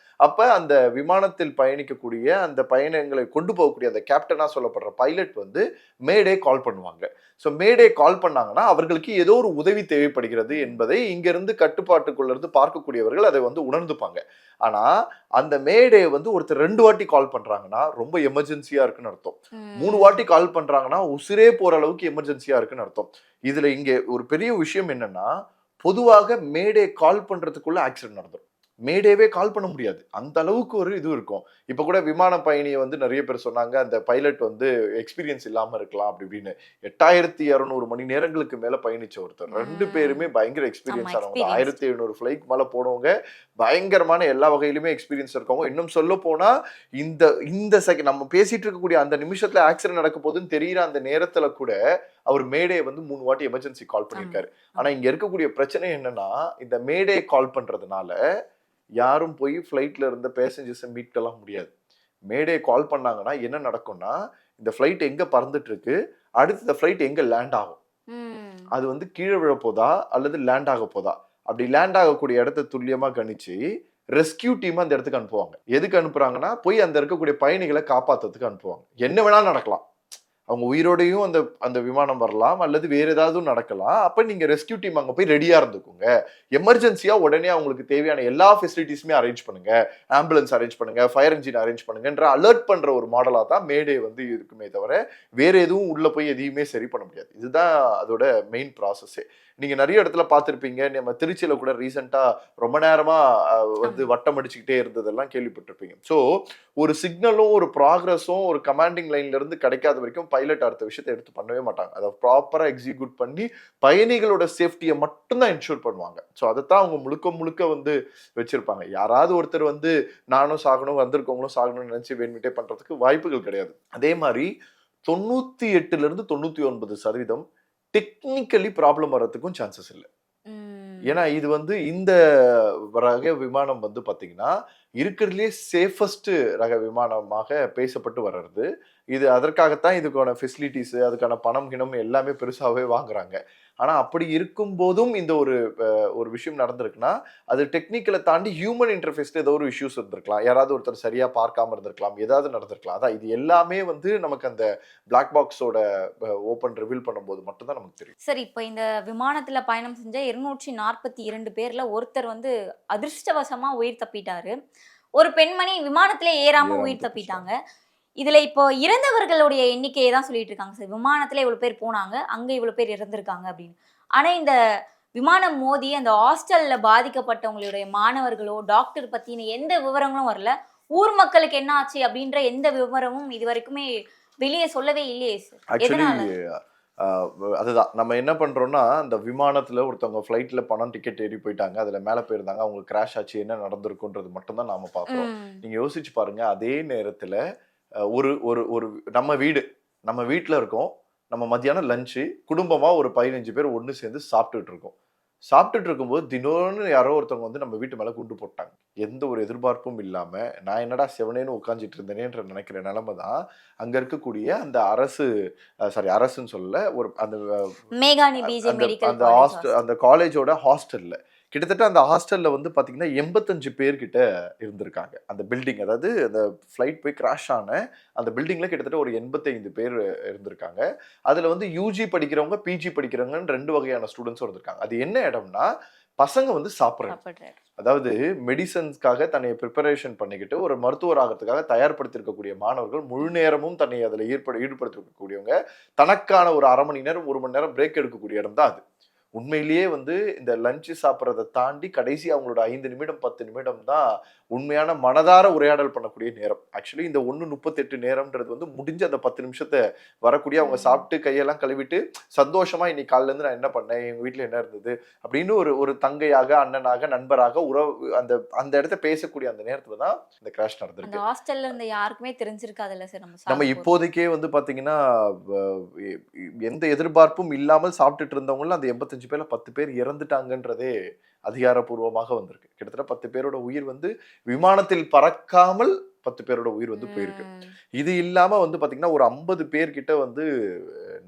அப்ப அந்த விமானத்தில் பயணிக்கக்கூடிய அந்த பயணங்களை கொண்டு போகக்கூடிய அந்த கேப்டனா சொல்லப்படுற பைலட் வந்து மேடே கால் பண்ணுவாங்க. ஸோ மேடே கால் பண்ணாங்கன்னா அவர்களுக்கு ஏதோ ஒரு உதவி தேவைப்படுகிறது என்பதை இங்கிருந்து கட்டுப்பாட்டுக்குள்ள இருந்து பார்க்கக்கூடியவர்கள் அதை வந்து உணர்ந்துப்பாங்க. ஆனா அந்த மேடே வந்து ஒருத்தர் 2 வாட்டி கால் பண்றாங்கன்னா ரொம்ப எமர்ஜென்சியா இருக்குன்னு அர்த்தம். 3 வாட்டி கால் பண்றாங்கன்னா உசிரே போற அளவுக்கு எமர்ஜென்சியா இருக்குன்னு அர்த்தம். இதுல இங்க ஒரு பெரிய விஷயம் என்னன்னா, பொதுவாக மேடே கால் பண்றதுக்குள்ள ஆக்சிடென்ட் நடந்துடும். மேடேவே கால் பண்ண முடியாது. அந்த அளவுக்கு ஒரு இது இருக்கும். இப்ப கூட விமான பயணியை வந்து நிறைய பேர் சொன்னாங்க, அந்த பைலட் வந்து எக்ஸ்பீரியன்ஸ் இல்லாம இருக்கலாம் அப்படி இப்படின்னு. 8200 மணி நேரங்களுக்கு மேல பயணிச்ச ஒருத்தர். 2 பேருமே பயங்கர எக்ஸ்பீரியன்ஸ் ஆனவங்க. 1700 ஃபிளைட் மேல போனவங்க, பயங்கரமான எல்லா வகையிலுமே எக்ஸ்பீரியன்ஸ் இருக்கவங்க. இன்னும் சொல்ல போனா இந்த செகண்ட் நம்ம பேசிட்டு இருக்கக்கூடிய அந்த நிமிஷத்துல ஆக்சிடென்ட் நடக்க போகுதுன்னு தெரியுற அந்த நேரத்துல கூட அவர் மேடே வந்து 3 வாட்டி எமர்ஜென்சி கால் பண்ணியிருக்காரு. ஆனா இங்க இருக்கக்கூடிய பிரச்சனை என்னன்னா, இந்த மேடே கால் பண்றதுனால யாரும் போய் ஃப்ளைட்ல இருந்த பேசஞ்சர்ஸை மீட்கலாம் முடியாது. மேடே கால் பண்ணாங்கன்னா என்ன நடக்கும்னா, இந்த ஃப்ளைட் எங்க பறந்துட்டு இருக்கு, அடுத்து இந்த ஃப்ளைட் எங்க லேண்ட் ஆகும், அது வந்து கீழே விழ போதா அல்லது லேண்ட் ஆக போதா, அப்படி லேண்ட் ஆகக்கூடிய இடத்த துல்லியமா கணிச்சு ரெஸ்கியூ டீம் அந்த இடத்துக்கு அனுப்புவாங்க. எதுக்கு அனுப்புறாங்கன்னா, போய் அந்த இருக்கக்கூடிய பயணிகளை காப்பாத்துறதுக்கு அனுப்புவாங்க. என்ன வேணாலும் நடக்கலாம், அவங்க உயிரோடையும் அந்த அந்த விமானம் வரலாம் அல்லது வேற ஏதாவது நடக்கலாம். அப்ப நீங்க ரெஸ்கியூ டீம் அங்க போய் ரெடியா இருந்துக்கோங்க. எமர்ஜென்சியா உடனே அவங்களுக்கு தேவையான எல்லா ஃபெசிலிட்டிஸுமே அரேஞ்ச் பண்ணுங்க, ஆம்புலன்ஸ் அரேஞ்ச் பண்ணுங்க, ஃபயர் என்ஜின் அரேஞ்ச் பண்ணுங்கன்ற அலர்ட் பண்ற ஒரு மாடலா தான் மேடே வந்து இருக்குமே தவிர வேற எதுவும் உள்ள போய் எதையுமே சரி பண்ண முடியாது. இதுதான் அதோட மெயின் ப்ராசஸே. நீங்க நிறைய இடத்துல பார்த்திருப்பீங்க. நம்ம திருச்சியில கூட ரீசெண்டா ரொம்ப நேரமா வந்து வட்டம் அடிச்சுக்கிட்டே இருந்ததெல்லாம் கேள்விப்பட்டிருப்பீங்க. ஸோ ஒரு சிக்னலும் ஒரு ப்ராக்ரஸும் ஒரு கமாண்டிங் லைன்ல இருந்து கிடைக்காத வரைக்கும் பைலட் அடுத்த விஷயத்தை எடுத்து பண்ணவே மாட்டாங்க. அதை ப்ராப்பரா எக்ஸிக்யூட் பண்ணி பயணிகளோட சேஃப்டியை மட்டும்தான் என்ஷூர் பண்ணுவாங்க. ஸோ அதைத்தான் அவங்க முழுக்க முழுக்க வந்து வச்சிருப்பாங்க. யாராவது ஒருத்தர் வந்து நானும் சாகணும், வந்திருக்கவங்களும் சாகணும்னு நினைச்சு வேண்மிட்டே பண்றதுக்கு வாய்ப்புகள் கிடையாது. அதே மாதிரி 98% டெக்னிக்கலி ப்ராப்ளம் வர்றதுக்கும் சான்சஸ் இல்லை. ஏன்னா இது வந்து இந்த ரக விமானம் வந்து பாத்தீங்கன்னா இருக்கிறதுலே சேஃபஸ்ட் ரக விமானமாக பேசப்பட்டு வர்றது. இது அதற்காகத்தான் இதுக்கான ஃபெசிலிட்டிஸ், அதுக்கான பணம் கிணம் எல்லாமே பெருசாகவே வாங்குறாங்க. ஆனா அப்படி இருக்கும் போதும் இந்த ஒரு விஷயம் நடந்திருக்குன்னா, அது டெக்னிக்கலை தாண்டி ஹியூமன் இன்டர்ஃபேஸ்ல ஏதோ ஒரு இஷ்யூஸ் இருந்திருக்கலாம், யாராவது ஒருத்தர் சரியா பார்க்காம இருந்திருக்கலாம், ஏதாவது நடந்திருக்கலாம். அதான் இது எல்லாமே வந்து நமக்கு அந்த பிளாக் பாக்ஸோட ஓப்பன் ரிவீல் பண்ணும்போது மட்டும்தான் நமக்கு தெரியும். சரி, இப்போ இந்த விமானத்துல பயணம் செஞ்ச 242 பேர்ல ஒருத்தர் வந்து அதிர்ஷ்டவசமா உயிர் தப்பிட்டாரு. ஒரு பெண்மணி விமானத்திலே ஏறாம உயிர் தப்பிட்டாங்க. இதுல இப்போ இறந்தவர்களுடைய எண்ணிக்கையை தான் சொல்லிட்டு இருக்காங்க. சார், விமானத்துல இவ்வளவு பேர் போனாங்க, அங்க இவ்வளவு பேர் இறந்திருக்காங்க அப்படின்னு. ஆனா இந்த விமானம் மோதி அந்த ஹாஸ்டல்ல பாதிக்கப்பட்டவங்களுடைய மாணவர்களோ டாக்டர் பத்தின எந்த விவரங்களும் வரல. ஊர் மக்களுக்கு என்ன ஆச்சு அப்படின்ற எந்த விவரமும் இது வரைக்குமே வெளியே சொல்லவே இல்லையே சார். ஆக்சுவலி அதுதான் நம்ம என்ன பண்றோம்னா, அந்த விமானத்துல ஒருத்தவங்க ஃபிளைட்ல பணம் டிக்கெட் ஏறி போயிட்டாங்க, அதுல மேல போயிருந்தாங்க, அவங்களுக்கு கிராஷ் ஆச்சு, என்ன நடந்திருக்குன்றது மட்டும் தான் நாம பாக்குறோம். நீங்க யோசிச்சு பாருங்க, அதே நேரத்துல ஒரு ஒரு ஒரு நம்ம வீட்டுல இருக்கோம், நம்ம மத்தியானம் லஞ்சு குடும்பமா ஒரு 15 பேர் ஒன்று சேர்ந்து சாப்பிட்டுட்டு இருக்கும்போது தினோன்னு யாரோ ஒருத்தவங்க வந்து நம்ம வீட்டு மேல குண்டு போட்டாங்க. எந்த ஒரு எதிர்பார்ப்பும் இல்லாம நான் என்னடா செவனேன்னு உட்காந்துட்டு இருந்தேனேன்ற நினைக்கிற நிலைமை தான் அங்க இருக்கக்கூடிய அந்த அரசுன்னு சொல்ல ஒரு அந்த அந்த காலேஜோட ஹாஸ்டல்ல கிட்டத்தட்ட அந்த ஹாஸ்டல்ல வந்து பாத்தீங்கன்னா 85 பேர் கிட்ட இருந்திருக்காங்க. அந்த பில்டிங், அதாவது அந்த ஃபிளைட் போய் கிராஷ் ஆன அந்த பில்டிங்ல கிட்டத்தட்ட ஒரு 85 பேர் இருந்திருக்காங்க. அதுல வந்து யூஜி படிக்கிறவங்க, பிஜி படிக்கிறவங்கன்னு 2 வகையான ஸ்டூடெண்ட்ஸும் இருந்திருக்காங்க. அது என்ன இடம்னா, பசங்க வந்து சாப்பிட்றாங்க, அதாவது மெடிசன்ஸ்க்காக தன்னை ப்ரிப்பரேஷன் பண்ணிக்கிட்டு ஒரு மருத்துவர் ஆகிறதுக்காக தயார்படுத்திருக்கக்கூடிய மாணவர்கள், முழு நேரமும் தன்னை அதில் ஈடுபடுத்திருக்கக்கூடியவங்க, தனக்கான ஒரு 1/2 மணி நேரம் 1 மணி நேரம் பிரேக் எடுக்கக்கூடிய இடம் தான் அது. உண்மையிலேயே வந்து இந்த லஞ்சு சாப்பிட்றதை தாண்டி கடைசி அவங்களோட 5 நிமிடம் 10 நிமிடம் தான் உண்மையான மனதார உரையாடல் பண்ணக்கூடிய நேரம். ஆக்சுவலி இந்த 1:38 நேரம்ன்றது வந்து முடிஞ்ச அந்த 10 நிமிஷத்தை வரக்கூடிய அவங்க சாப்பிட்டு கையெல்லாம் கழுவிட்டு சந்தோஷமா இன்னைக்கு காலையில இருந்து நான் என்ன பண்ணேன், எங்க வீட்டுல என்ன இருந்தது அப்படின்னு ஒரு தங்கையாக, அண்ணனாக, நண்பராக உறவு அந்த இடத்த பேசக்கூடிய அந்த நேரத்துல தான் இந்த கிராஷ் நடந்திருக்கு. ஹாஸ்டல்ல இருந்த யாருக்குமே தெரிஞ்சிருக்காதுல்ல சார். நம்ம இப்போதைக்கே வந்து பாத்தீங்கன்னா எந்த எதிர்பார்ப்பும் இல்லாமல் சாப்பிட்டுட்டு இருந்தவங்களும் அந்த 85 பேர்ல 10 பேர் இறந்துட்டாங்கன்றதே அதிகாரப்பூர்வமாக வந்திருக்கு. கிட்டத்தட்ட 10 பேரோட உயிர் வந்து விமானத்தில் பறக்காமல் 10 பேரோட உயிர் வந்து போயிருக்கு. இது இல்லாம வந்து பாத்தீங்கன்னா ஒரு 50 பேர்கிட்ட வந்து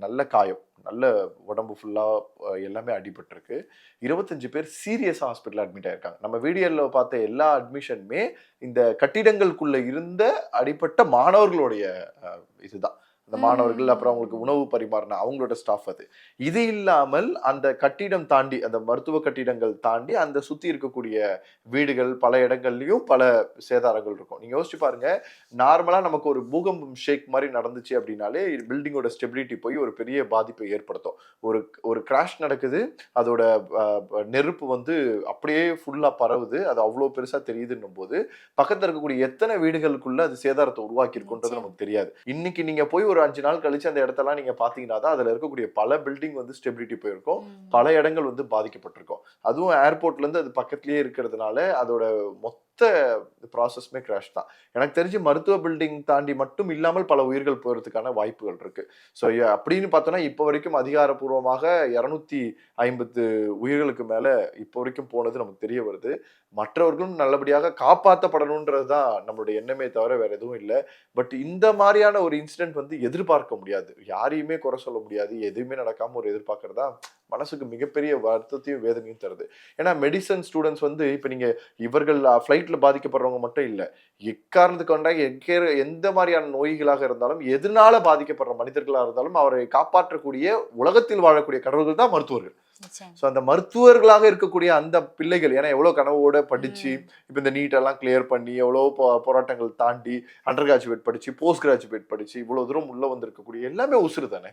நல்ல காயம், நல்ல உடம்பு ஃபுல்லா எல்லாமே அடிபட்டிருக்கு. 25 பேர் சீரியஸா ஹாஸ்பிட்டல் அட்மிட் ஆயிருக்காங்க. நம்ம வீடியோல பார்த்த எல்லா அட்மிஷனுமே இந்த கட்டிடங்களுக்குள்ள இருந்த அடிப்பட்ட மாணவர்களுடைய இதுதான். அந்த மாணவர்கள் அப்புறம் அவங்களுக்கு உணவு பரிமாறின அவங்களோட ஸ்டாஃப் அது. இது இல்லாமல் அந்த கட்டிடம் தாண்டி அந்த மருத்துவ கட்டிடங்கள் தாண்டி அந்த சுத்தி இருக்கக்கூடிய வீடுகள் பல இடங்கள்லயும் பல சேதாரங்கள் இருக்கும். நீங்க யோசிச்சு பாருங்க, நார்மலா நமக்கு ஒரு பூகம்பம் ஷேக் மாதிரி நடந்துச்சு அப்படின்னாலே பில்டிங்கோட ஸ்டெபிலிட்டி போய் ஒரு பெரிய பாதிப்பை ஏற்படுத்தும். ஒரு ஒரு கிராஷ் நடக்குது, அதோட நெருப்பு வந்து அப்படியே ஃபுல்லா பரவுது, அது அவ்வளோ பெருசா தெரியுதுன்னும் போது பக்கத்துல இருக்கக்கூடிய எத்தனை வீடுகளுக்குள்ள அது சேதாரத்தை உருவாக்கி இருக்குன்றது நமக்கு தெரியாது. இன்னைக்கு நீங்க போய் ஒரு 5 நாள் கழிச்சு அந்த இடத்தெல்லாம் நீங்க பாத்தீங்கன்னா தான் அதுல இருக்கக்கூடிய பல பில்டிங் வந்து ஸ்டெபிலிட்டி போயிருக்கும், பல இடங்கள் வந்து பாதிக்கப்பட்டிருக்கும். அதுவும் ஏர்போர்ட்ல இருந்து அது பக்கத்துலயே இருக்கிறதுனால அதோட மொத்த ப்ராசஸ்மே கிராஷ் தான். எனக்கு தெரிஞ்சு மருத்துவ பில்டிங் தாண்டி மட்டும் இல்லாமல் பல உயிர்கள் போறதுக்கான வாய்ப்புகள் இருக்கு. ஸோ அப்படின்னு பார்த்தோம்னா இப்போ வரைக்கும் அதிகாரப்பூர்வமாக 250 உயிர்களுக்கு மேல இப்போ வரைக்கும் போனது நமக்கு தெரிய வருது. மற்றவர்களும் நல்லபடியாக காப்பாற்றப்படணுன்றது தான் நம்மளுடைய எண்ணமே தவிர வேற எதுவும் இல்லை. பட் இந்த மாதிரியான ஒரு இன்சிடென்ட் வந்து எதிர்பார்க்க முடியாது, யாரையுமே குறை சொல்ல முடியாது. எதுவுமே நடக்காம ஒரு எதிர்பார்க்கறதா மனசுக்கு மிகப்பெரிய வருத்தத்தையும் வேதனையும் தருது. ஏன்னா மெடிசன் ஸ்டூடெண்ட்ஸ் வந்து இப்போ நீங்க இவர்கள் ஃப்ளைட்ல பாதிக்கப்படுறவங்க மட்டும் இல்லை, எக்காரணத்துக்கு கொண்டாக எந்த மாதிரியான நோய்களாக இருந்தாலும் எதனால பாதிக்கப்படுற மனிதர்களாக இருந்தாலும் அவரை காப்பாற்றக்கூடிய உலகத்தில் வாழக்கூடிய கடவுள்கள் தான் மருத்துவர்கள். ஸோ அந்த மருத்துவர்களாக இருக்கக்கூடிய அந்த பிள்ளைகள், ஏன்னா எவ்வளோ கனவோட படிச்சு இப்போ இந்த நீட்டெல்லாம் கிளியர் பண்ணி எவ்வளோ போராட்டங்கள் தாண்டி அண்டர் கிராஜுவேட் படிச்சு போஸ்ட் கிராஜுவேட் படிச்சு இவ்வளோ தூரம் உள்ள வந்திருக்கக்கூடிய எல்லாமே உசுறு தானே,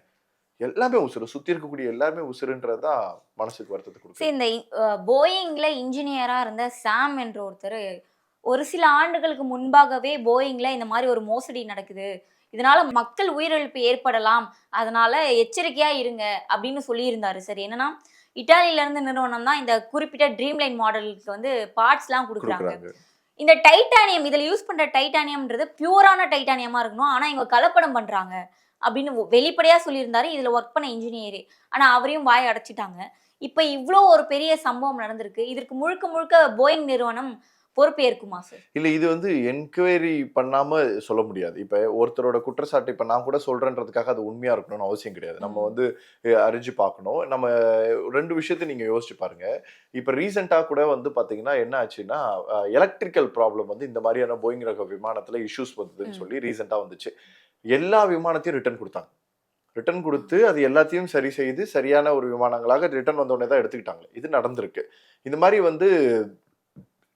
எல்லாமே உசுறு, சுத்தி இருக்கக்கூடிய எல்லாருமே உசுறுன்றதுதான் மனசுக்கு வருத்தத்தை கொடுக்கும். இந்த போயிங்ல இன்ஜினியரா இருந்த சாம் என்ற ஒருத்தர் ஒரு சில ஆண்டுகளுக்கு முன்பாகவே போயிங்ல இந்த மாதிரி ஒரு மோசடி நடக்குது, இதனால மக்கள் உயிரிழப்பு ஏற்படலாம், அதனால எச்சரிக்கையா இருங்க அப்படின்னு சொல்லியிருந்தாரு. சரி, என்னன்னா இட்டாலியில இருந்து நிறுவனம் தான் இந்த குறிப்பிட்ட ட்ரீம் லைன் மாடலுக்கு வந்து பார்ட்ஸ் எல்லாம் கொடுக்குறாங்க. இந்த டைட்டானியம், இதுல யூஸ் பண்ற டைட்டானியம்ன்றது பியூரான டைட்டானியமா இருக்கணும், ஆனா இவங்க கலப்படம் பண்றாங்க அப்படின்னு வெளிப்படையா சொல்லியிருந்தாரு இதுல ஒர்க் பண்ண இன்ஜினியரு. ஆனா அவரையும் வாய் அடைச்சிட்டாங்க. இப்ப இவ்வளோ ஒரு பெரிய சம்பவம் நடந்திருக்கு, இதற்கு முழுக்க முழுக்க போயிங் நிறுவனம் பொறுப்பேற்குமா சார்? இல்ல, இது வந்து என்கொயரி பண்ணாம சொல்ல முடியாது. இப்ப ஒருத்தரோட குற்றச்சாட்டு இப்ப நான் கூட சொல்றேன்றதுக்காக அது உண்மையா இருக்கணும்னு அவசியம் கிடையாது. நம்ம வந்து அறிஞ்சு பார்க்கணும். நம்ம 2 விஷயத்தை நீங்க யோசிச்சு பாருங்க. இப்ப ரீசெண்டா கூட வந்து பாத்தீங்கன்னா என்ன ஆச்சுன்னா, எலக்ட்ரிக்கல் ப்ராப்ளம் வந்து இந்த மாதிரியான போயிங் ரக விமானத்துல இஷ்யூஸ் வந்ததுன்னு சொல்லி ரீசெண்டா வந்துச்சு. எல்லா விமானத்தையும் ரிட்டர்ன் கொடுத்தாங்க. ரிட்டர்ன் கொடுத்து அது எல்லாத்தையும் சரி செய்து சரியான ஒரு விமானங்களாக ரிட்டர்ன் வந்தோடனே தான் எடுத்துக்கிட்டாங்க. இது நடந்திருக்கு. இந்த மாதிரி வந்து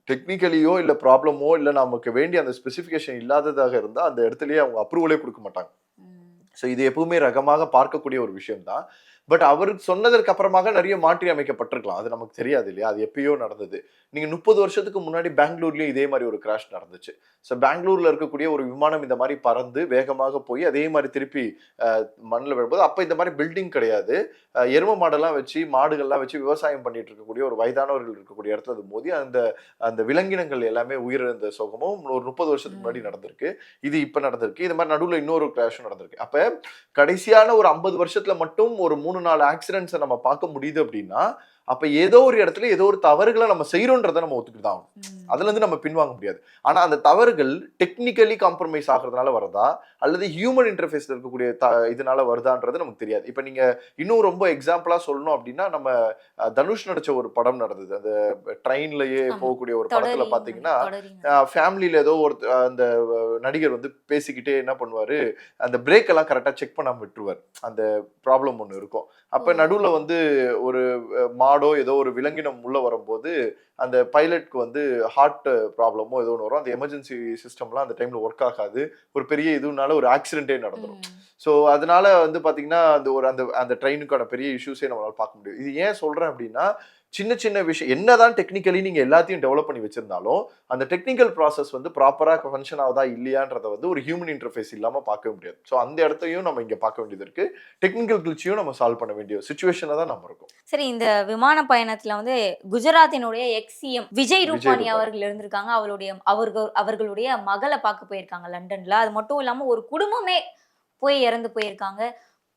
டெக்னிக்கலியோ இல்லை ப்ராப்ளமோ இல்லை நமக்கு வேண்டிய அந்த ஸ்பெசிஃபிகேஷன் இல்லாததாக இருந்தால் அந்த இடத்துலயே அவங்க அப்ரூவலே கொடுக்க மாட்டாங்க. ஸோ இது எப்பவுமே ரகமாக பார்க்கக்கூடிய ஒரு விஷயம் தான். பட் அவர் சொன்னதற்கு அப்புறமாக நிறைய மாற்றி அமைக்கப்பட்டிருக்கலாம், அது நமக்கு தெரியாது இல்லையா, அது எப்பயோ நடந்தது. நீங்க 30 வருஷத்துக்கு முன்னாடி பெங்களூர்லயும் இதே மாதிரி ஒரு கிராஷ் நடந்துச்சு. ஸோ பெங்களூர்ல இருக்கக்கூடிய ஒரு விமானம் இந்த மாதிரி பறந்து வேகமாக போய் அதே மாதிரி திருப்பி மண்ணில் விழும்போது, அப்போ இந்த மாதிரி பில்டிங் கிடையாது, எரும மாடெல்லாம் வச்சு மாடுகள்லாம் வச்சு விவசாயம் பண்ணிட்டு இருக்கக்கூடிய ஒரு வயதானவர்கள் இருக்கக்கூடிய இடத்துல அது மோதி அந்த அந்த விலங்கினங்கள் எல்லாமே உயிரிழந்த சோகமும் ஒரு 30 வருஷத்துக்கு முன்னாடி நடந்திருக்கு. இது இப்ப நடந்திருக்கு. இது மாதிரி நடுவில் இன்னொரு கிராஷும் நடந்திருக்கு. அப்ப கடைசியான ஒரு 50 வருஷத்துல மட்டும் ஒரு 3-4 ஆக்சிடென்ட்ஸை நம்ம பார்க்க முடியுது அப்படின்னா, அப்ப ஏதோ ஒரு இடத்துல ஏதோ ஒரு தவறுகளை நம்ம செய்யறோன்றதை நம்ம ஒத்துக்கிட்டு தான் ஆகணும். அதுல இருந்து நம்ம பின்வாங்க முடியாது. ஆனா அந்த தவறுகள் டெக்னிக்கலி காம்ப்ரமைஸ் ஆகுறதுனால வருதா அல்லது ஹியூமன் இன்டர்ஃபேஸ்ல இருக்கக்கூடிய இதனால வருதான்றது நமக்கு தெரியாது. இப்ப நீங்க இன்னும் ரொம்ப எக்ஸாம்பிளா சொல்லணும் அப்படின்னா, நம்ம தனுஷ் நடிச்ச ஒரு படம் நடந்தது. அந்த ட்ரெயின்லயே போகக்கூடிய ஒரு படத்துல பாத்தீங்கன்னா, ஃபேமிலியில ஏதோ ஒரு அந்த நடிகர் வந்து பேசிக்கிட்டே என்ன பண்ணுவாரு, அந்த பிரேக் எல்லாம் கரெக்டா செக் பண்ணாம விட்டுருவார். அந்த ப்ராப்ளம் ஒண்ணு இருக்கும். அப்ப நடுவுல வந்து ஒரு மாடோ ஏதோ ஒரு விலங்கினம் உள்ள வரும்போது அந்த பைலட்க்கு வந்து ஹார்ட் ப்ராப்ளமோ ஏதோ ஒன்று வரும். அந்த எமர்ஜென்சி சிஸ்டம்லாம் அந்த டைம்ல ஒர்க் ஆகாது. ஒரு பெரிய இதுனால ஒரு ஆக்சிடென்ட்டே நடந்துடும். ஸோ அதனால வந்து பாத்தீங்கன்னா அந்த ட்ரெயினுக்கான பெரிய இஷ்யூஸே நம்மளால பார்க்க முடியும். இது ஏன் சொல்றேன் அப்படின்னா, சின்ன சின்ன விஷயம் என்னதான் டெக்னிக்கலி நீங்க எல்லாத்தையும் டெவலப் பண்ணி வச்சிருந்தாலும் அந்த டெக்னிக்கல் ப்ராசஸ் வந்து ப்ராப்பரா ஃபங்க்ஷன் ஆகுதா இல்லையான்றத வந்து ஒரு ஹியூமன் இன்டர்ஃபேஸ் இல்லாம பார்க்க முடியாது. ஸோ அந்த இடத்தையும் நம்ம இங்க பார்க்க வேண்டியது இருக்கு. டெக்னிக்கல் கிளிச்சியும் நம்ம சால்வ் பண்ண வேண்டிய சுச்சுவேஷன்ல தான் நம்ம இருக்கும். சரி, இந்த விமான பயணத்துல வந்து குஜராத்தினுடைய எக்ஸ்-சிஎம் விஜய் ரூபானி அவர்கள் இருந்திருக்காங்க. அவர்களுடைய மகளை பார்க்க போயிருக்காங்க லண்டன்ல. அது மட்டும் இல்லாம ஒரு குடும்பமே போய் இறந்து போயிருக்காங்க.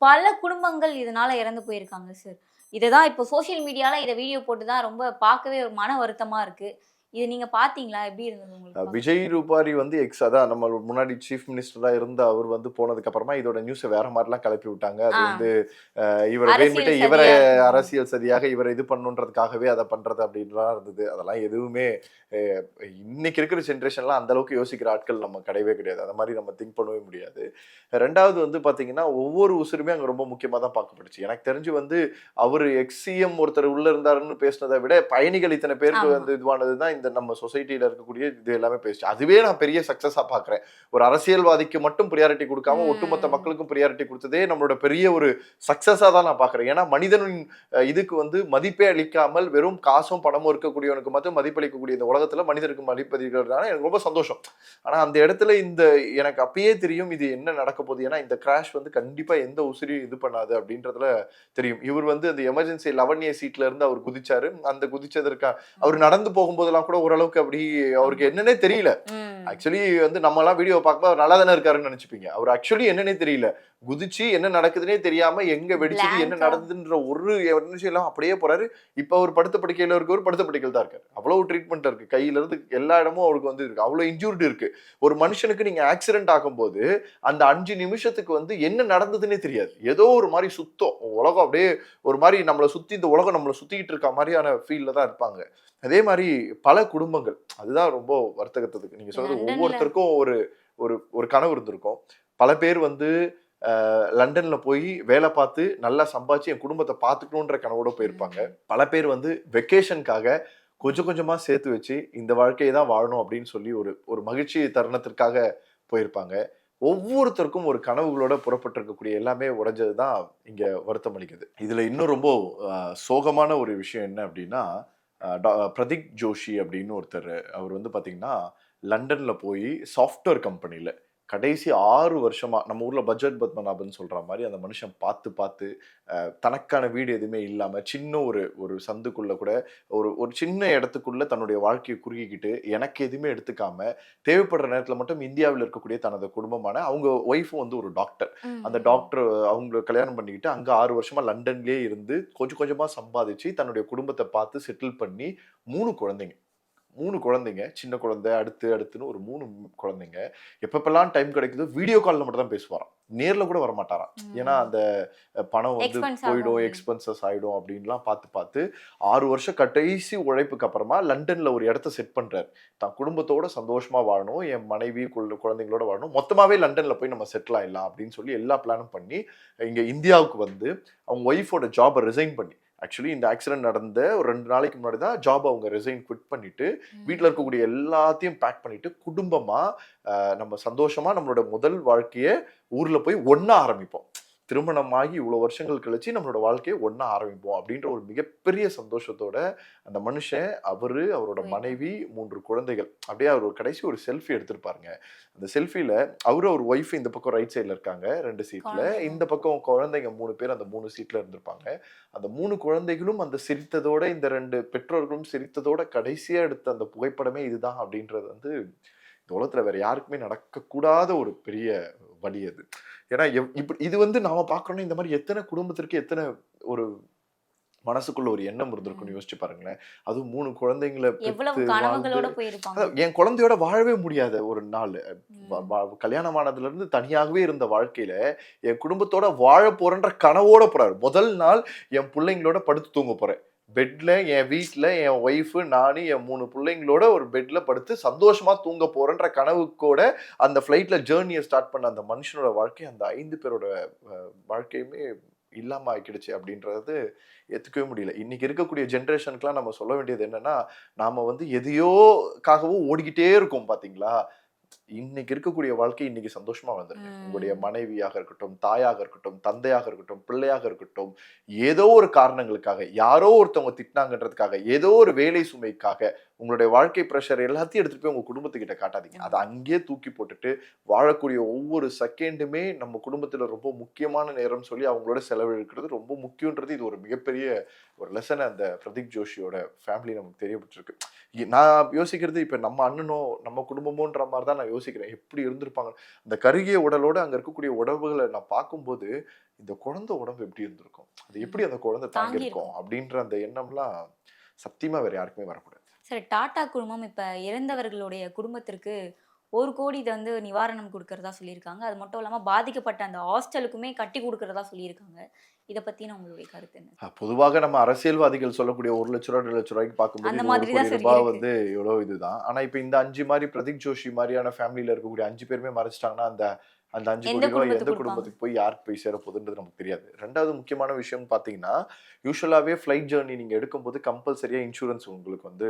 பல குடும்பங்கள் இதனால இறந்து போயிருக்காங்க சார். இதை தான் இப்போ சோஷியல் மீடியாவில் இதை வீடியோ போட்டு தான் ரொம்ப பார்க்கவே ஒரு மன வருத்தமாக இருக்குது. இது நீங்க பாத்தீங்களா? எப்படி இருந்தது உங்களுக்கு? விஜய் ரூபாரி வந்து அதான் நம்ம முன்னாடி சீஃப் மினிஸ்டரா இருந்த அவர் வந்து போனதுக்கு அப்புறமா இதோட நியூஸை வேற மாதிரிலாம் கிளப்பி விட்டாங்க. அது வந்து இவரை வேண்டிட்டு இவரை அரசியல் சதியாக இவரை இது பண்ணுன்றதுக்காகவே அதை பண்றது அப்படின்லாம் இருந்தது. அதெல்லாம் எதுவுமே இன்னைக்கு இருக்கிற ஜென்ரேஷன்லாம் அந்த அளவுக்கு யோசிக்கிற ஆட்கள் நம்ம கிடையவே கிடையாது. அந்த மாதிரி நம்ம திங்க் பண்ணவே முடியாது. ரெண்டாவது வந்து பாத்தீங்கன்னா ஒவ்வொரு உசுருமே அங்க ரொம்ப முக்கியமா தான் பார்க்கப்பட்டுச்சு. எனக்கு தெரிஞ்சு வந்து அவரு எக்ஸிஎம் ஒருத்தர் உள்ள இருந்தாருன்னு பேசினதை விட பயணிகள் இத்தனை பேருக்கு வந்து இதுவானதுதான் இந்த நம்ம சொசைட்டில இருக்கக்கூடிய இது எல்லாமே பேசுச்சு. அதுவே நான் பெரிய சக்சஸா பாக்குறேன். ஒரு அரசியல்வாதிக்கு மட்டும் ப்ரியாரிட்டி கொடுக்காம ஒட்டுமொத்த மக்களுக்கும் ப்ரியாரிட்டி கொடுத்ததே நம்மளோட பெரிய ஒரு சக்சஸா தான் நான் பாக்குறேன். ஏன்னா மனிதனின் இதுக்கு வந்து மதிப்பே அளிக்காமல் வெறும் காசும் பணமும் இருக்கக்கூடியவனுக்கு மட்டும் மதிப்பளிக்கக்கூடிய இந்த உலகத்துல மனிதருக்கு மதிப்பளிக்கிறதுனால எனக்கு ரொம்ப சந்தோஷம். ஆனா அந்த இடத்துல இந்த எனக்கு அப்பயே தெரியும் இது என்ன நடக்க போகுது. ஏன்னா இந்த கிராஷ் வந்து கண்டிப்பா எந்த உசிரியும் இது பண்ணாது அப்படின்றதுல தெரியும். இவர் வந்து அந்த எமர்ஜென்சி 11A சீட்ல இருந்து அவர் குதிச்சாரு. அந்த குதிச்சதற்கா அவர் நடந்து போகும்போதெல்லாம் கூட ஓரளவுக்கு அப்படி அவருக்கு என்னன்னே தெரியல. ஆக்சுவலி வந்து நம்ம எல்லாம் வீடியோ பார்க்கும்போது அவர் நல்லா தானே இருக்காருன்னு நினைச்சுப்பீங்க. அவர் ஆக்சுவலி என்னன்னே தெரியல. குதிச்சு என்ன நடக்குதுன்னே தெரியாம எங்க வெடிச்சது என்ன நடந்ததுன்ற ஒரு நிமிஷம் எல்லாம் அப்படியே போறாரு. இப்ப அவர் படுத்த படுக்கையில இருக்க ஒரு படுத்த படுக்கையில் தான் இருக்காரு. அவ்வளவு ட்ரீட்மெண்ட் இருக்கு. கையில இருந்து எல்லா இடமும் அவருக்கு வந்து இருக்கு. அவ்வளவு இன்ஜூர்டு இருக்கு. ஒரு மனுஷனுக்கு நீங்க ஆக்சிடென்ட் ஆகும்போது அந்த 5 நிமிஷத்துக்கு வந்து என்ன நடந்ததுன்னே தெரியாது. ஏதோ ஒரு மாதிரி சுத்தம் உலகம் அப்படியே ஒரு மாதிரி நம்மளை சுத்தி இந்த உலகம் நம்மளை சுத்திக்கிட்டு இருக்க மாதிரியான ஃபீல்ல தான் இருப்பாங்க. அதே மாதிரி பல குடும்பங்கள் அதுதான் ரொம்ப வர்த்தகத்துக்கு நீங்க சொல்றது ஒவ்வொருத்தருக்கும் ஒரு ஒரு ஒரு கனவு இருந்திருக்கும். பல பேர் வந்து லண்டன்ல போய் வேலை பார்த்து நல்லா சம்பாதிச்சு என் குடும்பத்தை பார்த்துக்கணுன்ற கனவோட போயிருப்பாங்க. பல பேர் வந்து வெக்கேஷனுக்காக கொஞ்சம் கொஞ்சமா சேர்த்து வச்சு இந்த வாழ்க்கையை தான் வாழணும் அப்படின்னு சொல்லி ஒரு மகிழ்ச்சி தருணத்திற்காக போயிருப்பாங்க. ஒவ்வொருத்தருக்கும் ஒரு கனவுகளோட புறப்பட்டிருக்கக்கூடிய எல்லாமே உடைஞ்சது தான் இங்க வருத்தம் அளிக்குது. இதுல இன்னும் ரொம்ப சோகமான ஒரு விஷயம் என்ன அப்படின்னா பிரதீக் ஜோஷி அப்படின்னு ஒருத்தர் அவர் வந்து பாத்தீங்கன்னா லண்டன்ல போய் சாஃப்ட்வேர் கம்பெனில கடைசி 6 வருஷமா நம்ம ஊர்ல பட்ஜெட் பத்மநாபன் சொல்ற மாதிரி அந்த மனுஷன் பார்த்து தனக்கான வீடு எதுவுமே இல்லாம சின்ன ஒரு சந்துக்குள்ள கூட ஒரு சின்ன இடத்துக்குள்ள தன்னுடைய வாழ்க்கையை குறுக்கிக்கிட்டு எனக்கு எதுவுமே எடுத்துக்காம தேவைப்படுற நேரத்துல மட்டும் இந்தியாவில் இருக்கக்கூடிய தனது குடும்பமான அவங்க ஒய்ஃபும் வந்து ஒரு டாக்டர். அந்த டாக்டர் அவங்க கல்யாணம் பண்ணிக்கிட்டு அங்க 6 வருஷமா லண்டன்லயே இருந்து கொஞ்சம் கொஞ்சமா சம்பாதிச்சு தன்னுடைய குடும்பத்தை பார்த்து செட்டில் பண்ணி 3 குழந்தைங்க சின்ன குழந்தை அடுத்துன்னு ஒரு 3 குழந்தைங்க. எப்பப்பெல்லாம் டைம் கிடைக்குதோ வீடியோ கால்ல மட்டும் தான் பேசுவாராம். நேர்ல கூட வரமாட்டாராம். ஏன்னா அந்த பணம் வந்து போயிடும் எக்ஸ்பென்சஸ் ஆயிடும் அப்படின்லாம் பார்த்து 6 வருஷம் கடைசி உழைப்புக்கு அப்புறமா லண்டன்ல ஒரு இடத்த செட் பண்றாரு. தான் குடும்பத்தோட சந்தோஷமா வாழணும், என் மனைவி குழந்தைங்களோட வாழணும், மொத்தமாவே லண்டன்ல போய் நம்ம செட்டில் ஆயிடலாம் அப்படின்னு சொல்லி எல்லா பிளானும் பண்ணி இங்க இந்தியாவுக்கு வந்து அவங்க ஒய்ஃபோட ஜாபை ரிசைன் பண்ணி ஆக்சுவலி இந்த ஆக்சிடென்ட் நடந்த ஒரு 2 நாளைக்கு முன்னாடி தான் ஜாப் அவங்க ரிசைன் குவிட் பண்ணிட்டு வீட்டில் இருக்கக்கூடிய எல்லாத்தையும் பேக் பண்ணிட்டு குடும்பமா நம்ம சந்தோஷமா நம்மளோட முதல் வாழ்க்கையை ஊர்ல போய் ஒண்ணா ஆரம்பிப்போம். திருமணமாகி இவ்வளவு வருஷங்கள் கழிச்சு நம்மளோட வாழ்க்கையை ஒண்ணா ஆரம்பிப்போம் அப்படின்ற ஒரு மிகப்பெரிய சந்தோஷத்தோட அந்த மனுஷன் அவரோட மனைவி 3 குழந்தைகள் அப்படியே அவர் ஒரு கடைசி ஒரு செல்ஃபி எடுத்திருப்பாருங்க. அந்த செல்ஃபில அவர் ஒய்ஃப் இந்த பக்கம் ரைட் சைட்ல இருக்காங்க 2 சீட்ல, இந்த பக்கம் குழந்தைங்க 3 பேர் அந்த 3 சீட்ல இருந்திருப்பாங்க. அந்த 3 குழந்தைகளும் அந்த சிரித்ததோட இந்த 2 பெற்றோர்களும் சிரித்ததோட கடைசியா எடுத்த அந்த புகைப்படமே இதுதான் அப்படின்றது வந்து இந்த உலகத்துல வேற யாருக்குமே நடக்கக்கூடாத ஒரு பெரிய வழி அது. ஏன்னா இப்படி இது வந்து நாம பாக்குறோம்னா இந்த மாதிரி எத்தனை குடும்பத்திற்கு எத்தனை ஒரு மனசுக்குள்ள ஒரு எண்ணம் இருந்திருக்குன்னு யோசிச்சு பாருங்களேன். அதுவும் 3 குழந்தைங்களை என் குழந்தையோட வாழவே முடியாத ஒரு நாள் கல்யாணமானதுல இருந்து தனியாகவே இருந்த வாழ்க்கையில என் குடும்பத்தோட வாழ போறேன்ற கனவோட போறாரு. முதல் நாள் என் பிள்ளைங்களோட படுத்து தூங்க போறேன் பெட்ல, என் வீட்டுல என் ஒய்ஃபு நானு என் 3 பிள்ளைங்களோட ஒரு பெட்ல படுத்து சந்தோஷமா தூங்க போறேன்ற கனவுக்கோட அந்த ஃபிளைட்ல ஜேர்னியை ஸ்டார்ட் பண்ண அந்த மனுஷனோட வாழ்க்கை அந்த 5 பேரோட வாழ்க்கையுமே இல்லாம ஆக்கிடுச்சு அப்படின்றது ஏத்துக்கவே முடியல. இன்னைக்கு இருக்கக்கூடிய ஜென்ரேஷனுக்குலாம் நம்ம சொல்ல வேண்டியது என்னன்னா, நாம வந்து எதையோக்காகவும் ஓடிக்கிட்டே இருக்கோம் பாத்தீங்களா. இன்னைக்கு இருக்கக்கூடிய வாழ்க்கை இன்னைக்கு சந்தோஷமா வந்துருங்க. உங்களுடைய மனைவியாக இருக்கட்டும், தாயாக இருக்கட்டும், தந்தையாக இருக்கட்டும், பிள்ளையாக இருக்கட்டும், ஏதோ ஒரு காரணங்களுக்காக யாரோ ஒருத்தவங்க திட்டினாங்கன்றதுக்காக ஏதோ ஒரு வேலை சுமைக்காக உங்களுடைய வாழ்க்கை பிரஷர் எல்லாத்தையும் எடுத்துட்டு போய் உங்க குடும்பத்துக்கிட்ட காட்டாதீங்க. அதை அங்கேயே தூக்கி போட்டுட்டு வாழக்கூடிய ஒவ்வொரு செகண்டுமே நம்ம குடும்பத்துல ரொம்ப முக்கியமான நேரம் சொல்லி அவங்களோட செலவழிக்கிறது ரொம்ப முக்கியன்றது இது ஒரு மிகப்பெரிய ஒரு லெசன் அந்த பிரதீக் ஜோஷியோட ஃபேமிலி நமக்கு தெரியப்பட்டிருக்கு. நான் யோசிக்கிறது இப்ப நம்ம அண்ணனோ நம்ம குடும்பமோன்ற மாதிரி தான் நான் யோசிக்கிறேன். எப்படி இருந்திருப்பாங்க அந்த கருகிய உடலோட அங்க இருக்கக்கூடிய உடம்புகளை நான் பார்க்கும்போது இந்த குழந்தை உடம்பு எப்படி இருந்திருக்கும், அது எப்படி அந்த குழந்தை தாங்கி இருக்கும் அப்படின்ற அந்த எண்ணம்லாம் சத்தியமா வேற யாருக்குமே வரக்கூடாது. சரி, டாடா குழுமம் இப்போ இறந்தவர்களுடைய குடும்பத்திற்கு 1 கோடி இதை வந்து நிவாரணம் கொடுக்கறதா சொல்லியிருக்காங்க. அது மட்டும் இல்லாமல் பாதிக்கப்பட்ட அந்த ஹாஸ்டலுக்குமே கட்டி கொடுக்கறதா சொல்லியிருக்காங்க. இதை பற்றின உங்களுடைய கருத்து என்ன? பொதுவாக நம்ம அரசியல்வாதிகள் சொல்லக்கூடிய 1 லட்ச ரூபா 2 லட்ச ரூபாய்க்கு பார்க்கும்போது அந்த இது 1 மாதிரி தான் கோடி சரி ரூபாய் இருக்கு. வந்து எவ்வளோ இதுதான். ஆனா இப்போ இந்த 5 மாதிரி பிரதீக் ஜோஷி மாதிரியான ஃபேமிலியில இருக்கக்கூடிய 5 பேருமே மறைச்சிட்டாங்கன்னா அந்த 5 எந்த கோடி ரூபாய் எந்த குடும்பத்துக்கு குடும்பத்துக்கு போய் யாருக்கு போய் சேர போகுதுன்றது நமக்கு தெரியாது. 2வது முக்கியமான விஷயம் பார்த்தீங்கன்னா, யூசுவலாகவே ஃப்ளைட் ஜேர்னி நீங்கள் எடுக்கும்போது கம்பல்சரியாக இன்சூரன்ஸ் உங்களுக்கு வந்து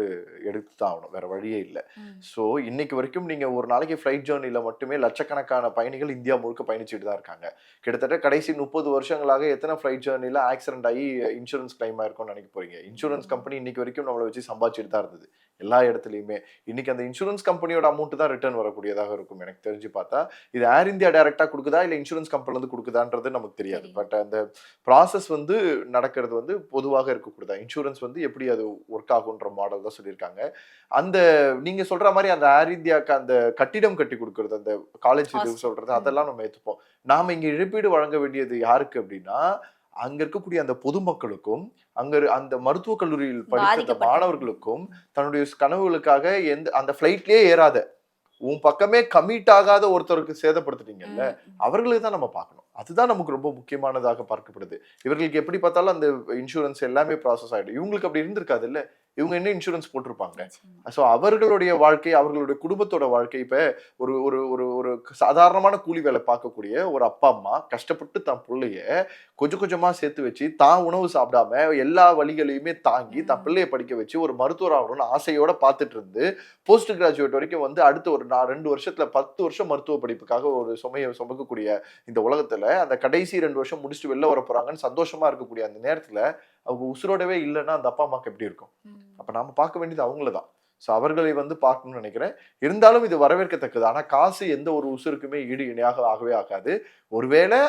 எடுத்து தான் ஆகணும், வேற வழியே இல்லை. ஸோ இன்னைக்கு வரைக்கும் நீங்கள் ஒரு நாளைக்கு ஃப்ளைட் ஜேர்னியில் மட்டுமே லட்சக்கணக்கான பயணிகள் இந்தியா முழுக்க பயணிச்சுட்டு தான் இருக்காங்க. கிட்டத்தட்ட கடைசி 30 வருஷங்களாக எத்தனை ஃப்ளைட் ஜேர்னியில் ஆக்சிடென்ட் ஆகி இன்சூரன்ஸ் கிளைம் ஆயிருக்கும்னு நினைக்க போறீங்க? இன்சூரன்ஸ் கம்பெனி இன்னைக்கு வரைக்கும் நம்மளை வச்சு சம்பாதிச்சுட்டு தான் இருந்தது எல்லா இடத்துலையுமே. இன்னைக்கு அந்த இன்சூரன்ஸ் கம்பெனியோட அமௌண்ட் தான் ரிட்டர்ன் வரக்கூடியதாக இருக்கும். எனக்கு தெரிஞ்சு பார்த்தா இது ஏர் இந்தியா டைரக்டா கொடுக்குதா இல்லை இன்சூரன்ஸ் கம்பெனில இருந்து கொடுக்குதான்றது நமக்கு தெரியாது. பட் அந்த ப்ராசஸ் வந்து நடக்கிறது வந்து பொதுவாக இருக்கக்கூடாது. இன்சூரன்ஸ் வந்து எப்படி அது ஒர்க் ஆகுன்ற மாடல் தான் சொல்லியிருக்காங்க. அந்த நீங்க சொல்ற மாதிரி அந்த ஏர் இந்தியாவுக்கு அந்த கட்டிடம் கட்டி கொடுக்கறது, அந்த காலேஜ் இது சொல்றது, அதெல்லாம் நம்ம ஏற்றுப்போம். நாம இங்க இழப்பீடு வழங்க வேண்டியது யாருக்கு அப்படின்னா, அங்க இருக்கக்கூடிய அந்த பொதுமக்களுக்கும் அந்த மருத்துவக் கல்லூரியில் படித்த மாணவர்களுக்கும் தன்னுடைய கனவுகளுக்காக அந்த ஃபிளைட்லயே ஏறாத உன் பக்கமே கமிட் ஆகாத ஒருத்தருக்கு சேதப்படுத்துட்டீங்கல்ல, அவர்களுக்கு தான் நம்ம பார்க்கணும். அதுதான் நமக்கு ரொம்ப முக்கியமானதாக பார்க்கப்படுது. இவர்களுக்கு எப்படி பார்த்தாலும் அந்த இன்சூரன்ஸ் எல்லாமே ப்ராசஸ் ஆகிடும். இவங்களுக்கு அப்படி இருந்திருக்காது இல்லை, இவங்க என்ன இன்சூரன்ஸ் போட்டிருப்பாங்க. ஸோ அவர்களுடைய வாழ்க்கை, அவர்களுடைய குடும்பத்தோட வாழ்க்கை, இப்போ ஒரு ஒரு ஒரு ஒரு சாதாரணமான கூலி வேலை பார்க்கக்கூடிய ஒரு அப்பா அம்மா கஷ்டப்பட்டு தான் பிள்ளைய கொஞ்சம் கொஞ்சமா சேர்த்து வச்சு தான் உணவு சாப்பிடாம எல்லா வழிகளையுமே தாங்கி தான் பிள்ளைய படிக்க வச்சு ஒரு மருத்துவர் ஆகணும்னு ஆசையோட பார்த்துட்டு இருந்து போஸ்ட் கிராஜுவேட் வரைக்கும் வந்து அடுத்த ஒரு 2 வருஷத்துல 10 வருஷம் மருத்துவ படிப்புக்காக ஒரு சுமையை சுமக்கக்கூடிய இந்த உலகத்துல அந்த கடைசி 2 வருஷம் முடிச்சுட்டு வெளில வர போறாங்கன்னு சந்தோஷமா இருக்கக்கூடிய அந்த நேரத்துல அவங்க உசுரோடவே இல்லைன்னா அந்த அப்பா அம்மாக்கு எப்படி இருக்கும்? அப்ப நாம பார்க்க வேண்டியது அவங்களதான். ஸோ அவர்களை வந்து பார்க்கணும்னு நினைக்கிறேன். இருந்தாலும் இது வரவேற்கத்தக்கது. ஆனா காசு எந்த ஒரு உசுருக்குமே ஈடு இணையாக ஆகவே ஆகாது. ஒருவேளை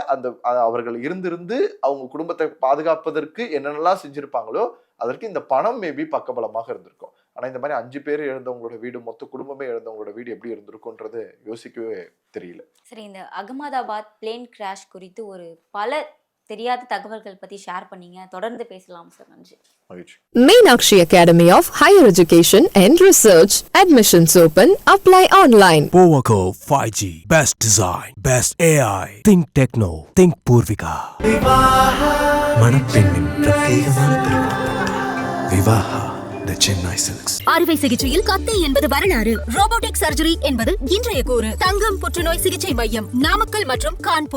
அவர்கள் இருந்திருந்து அவங்க குடும்பத்தை பாதுகாப்பதற்கு என்னென்னலாம் செஞ்சிருப்பாங்களோ அதற்கு இந்த பணம் மேபி பக்கபலமாக இருந்திருக்கும். ஆனா இந்த மாதிரி 5 பேர் இழந்தவங்களோட வீடு, மொத்த குடும்பமே இழந்தவங்களோட வீடு எப்படி இருந்திருக்கும்ன்றது யோசிக்கவே தெரியல. சரி, இந்த அகமதாபாத் பிளேன் கிராஷ் குறித்து ஒரு பல தெரியாத தகவல்கள் பத்தி ஷேர் பண்ணீங்க. தொடர்ந்து பேசலாம் சார். நன்றி. மகிழ்ச்சி. Meenakshi Academy of Higher Education and Research. Admissions open. Apply online. Powaco 5G. Best design. Best AI. Think Techno. Think Purvika. மணப்பெண்ணின் பிரத்யேகமான திருமணம். Vivaha The Chennai Silks. அறுவை சிகிச்சையில் கத்தை என்பது வரலாறு. ரோபோட்டிக் சர்ஜரி என்பது இன்றைய கூறு. தங்கம் புற்றுநோய் சிகிச்சை மையம், நாமக்கல் மற்றும் கான்பூர்.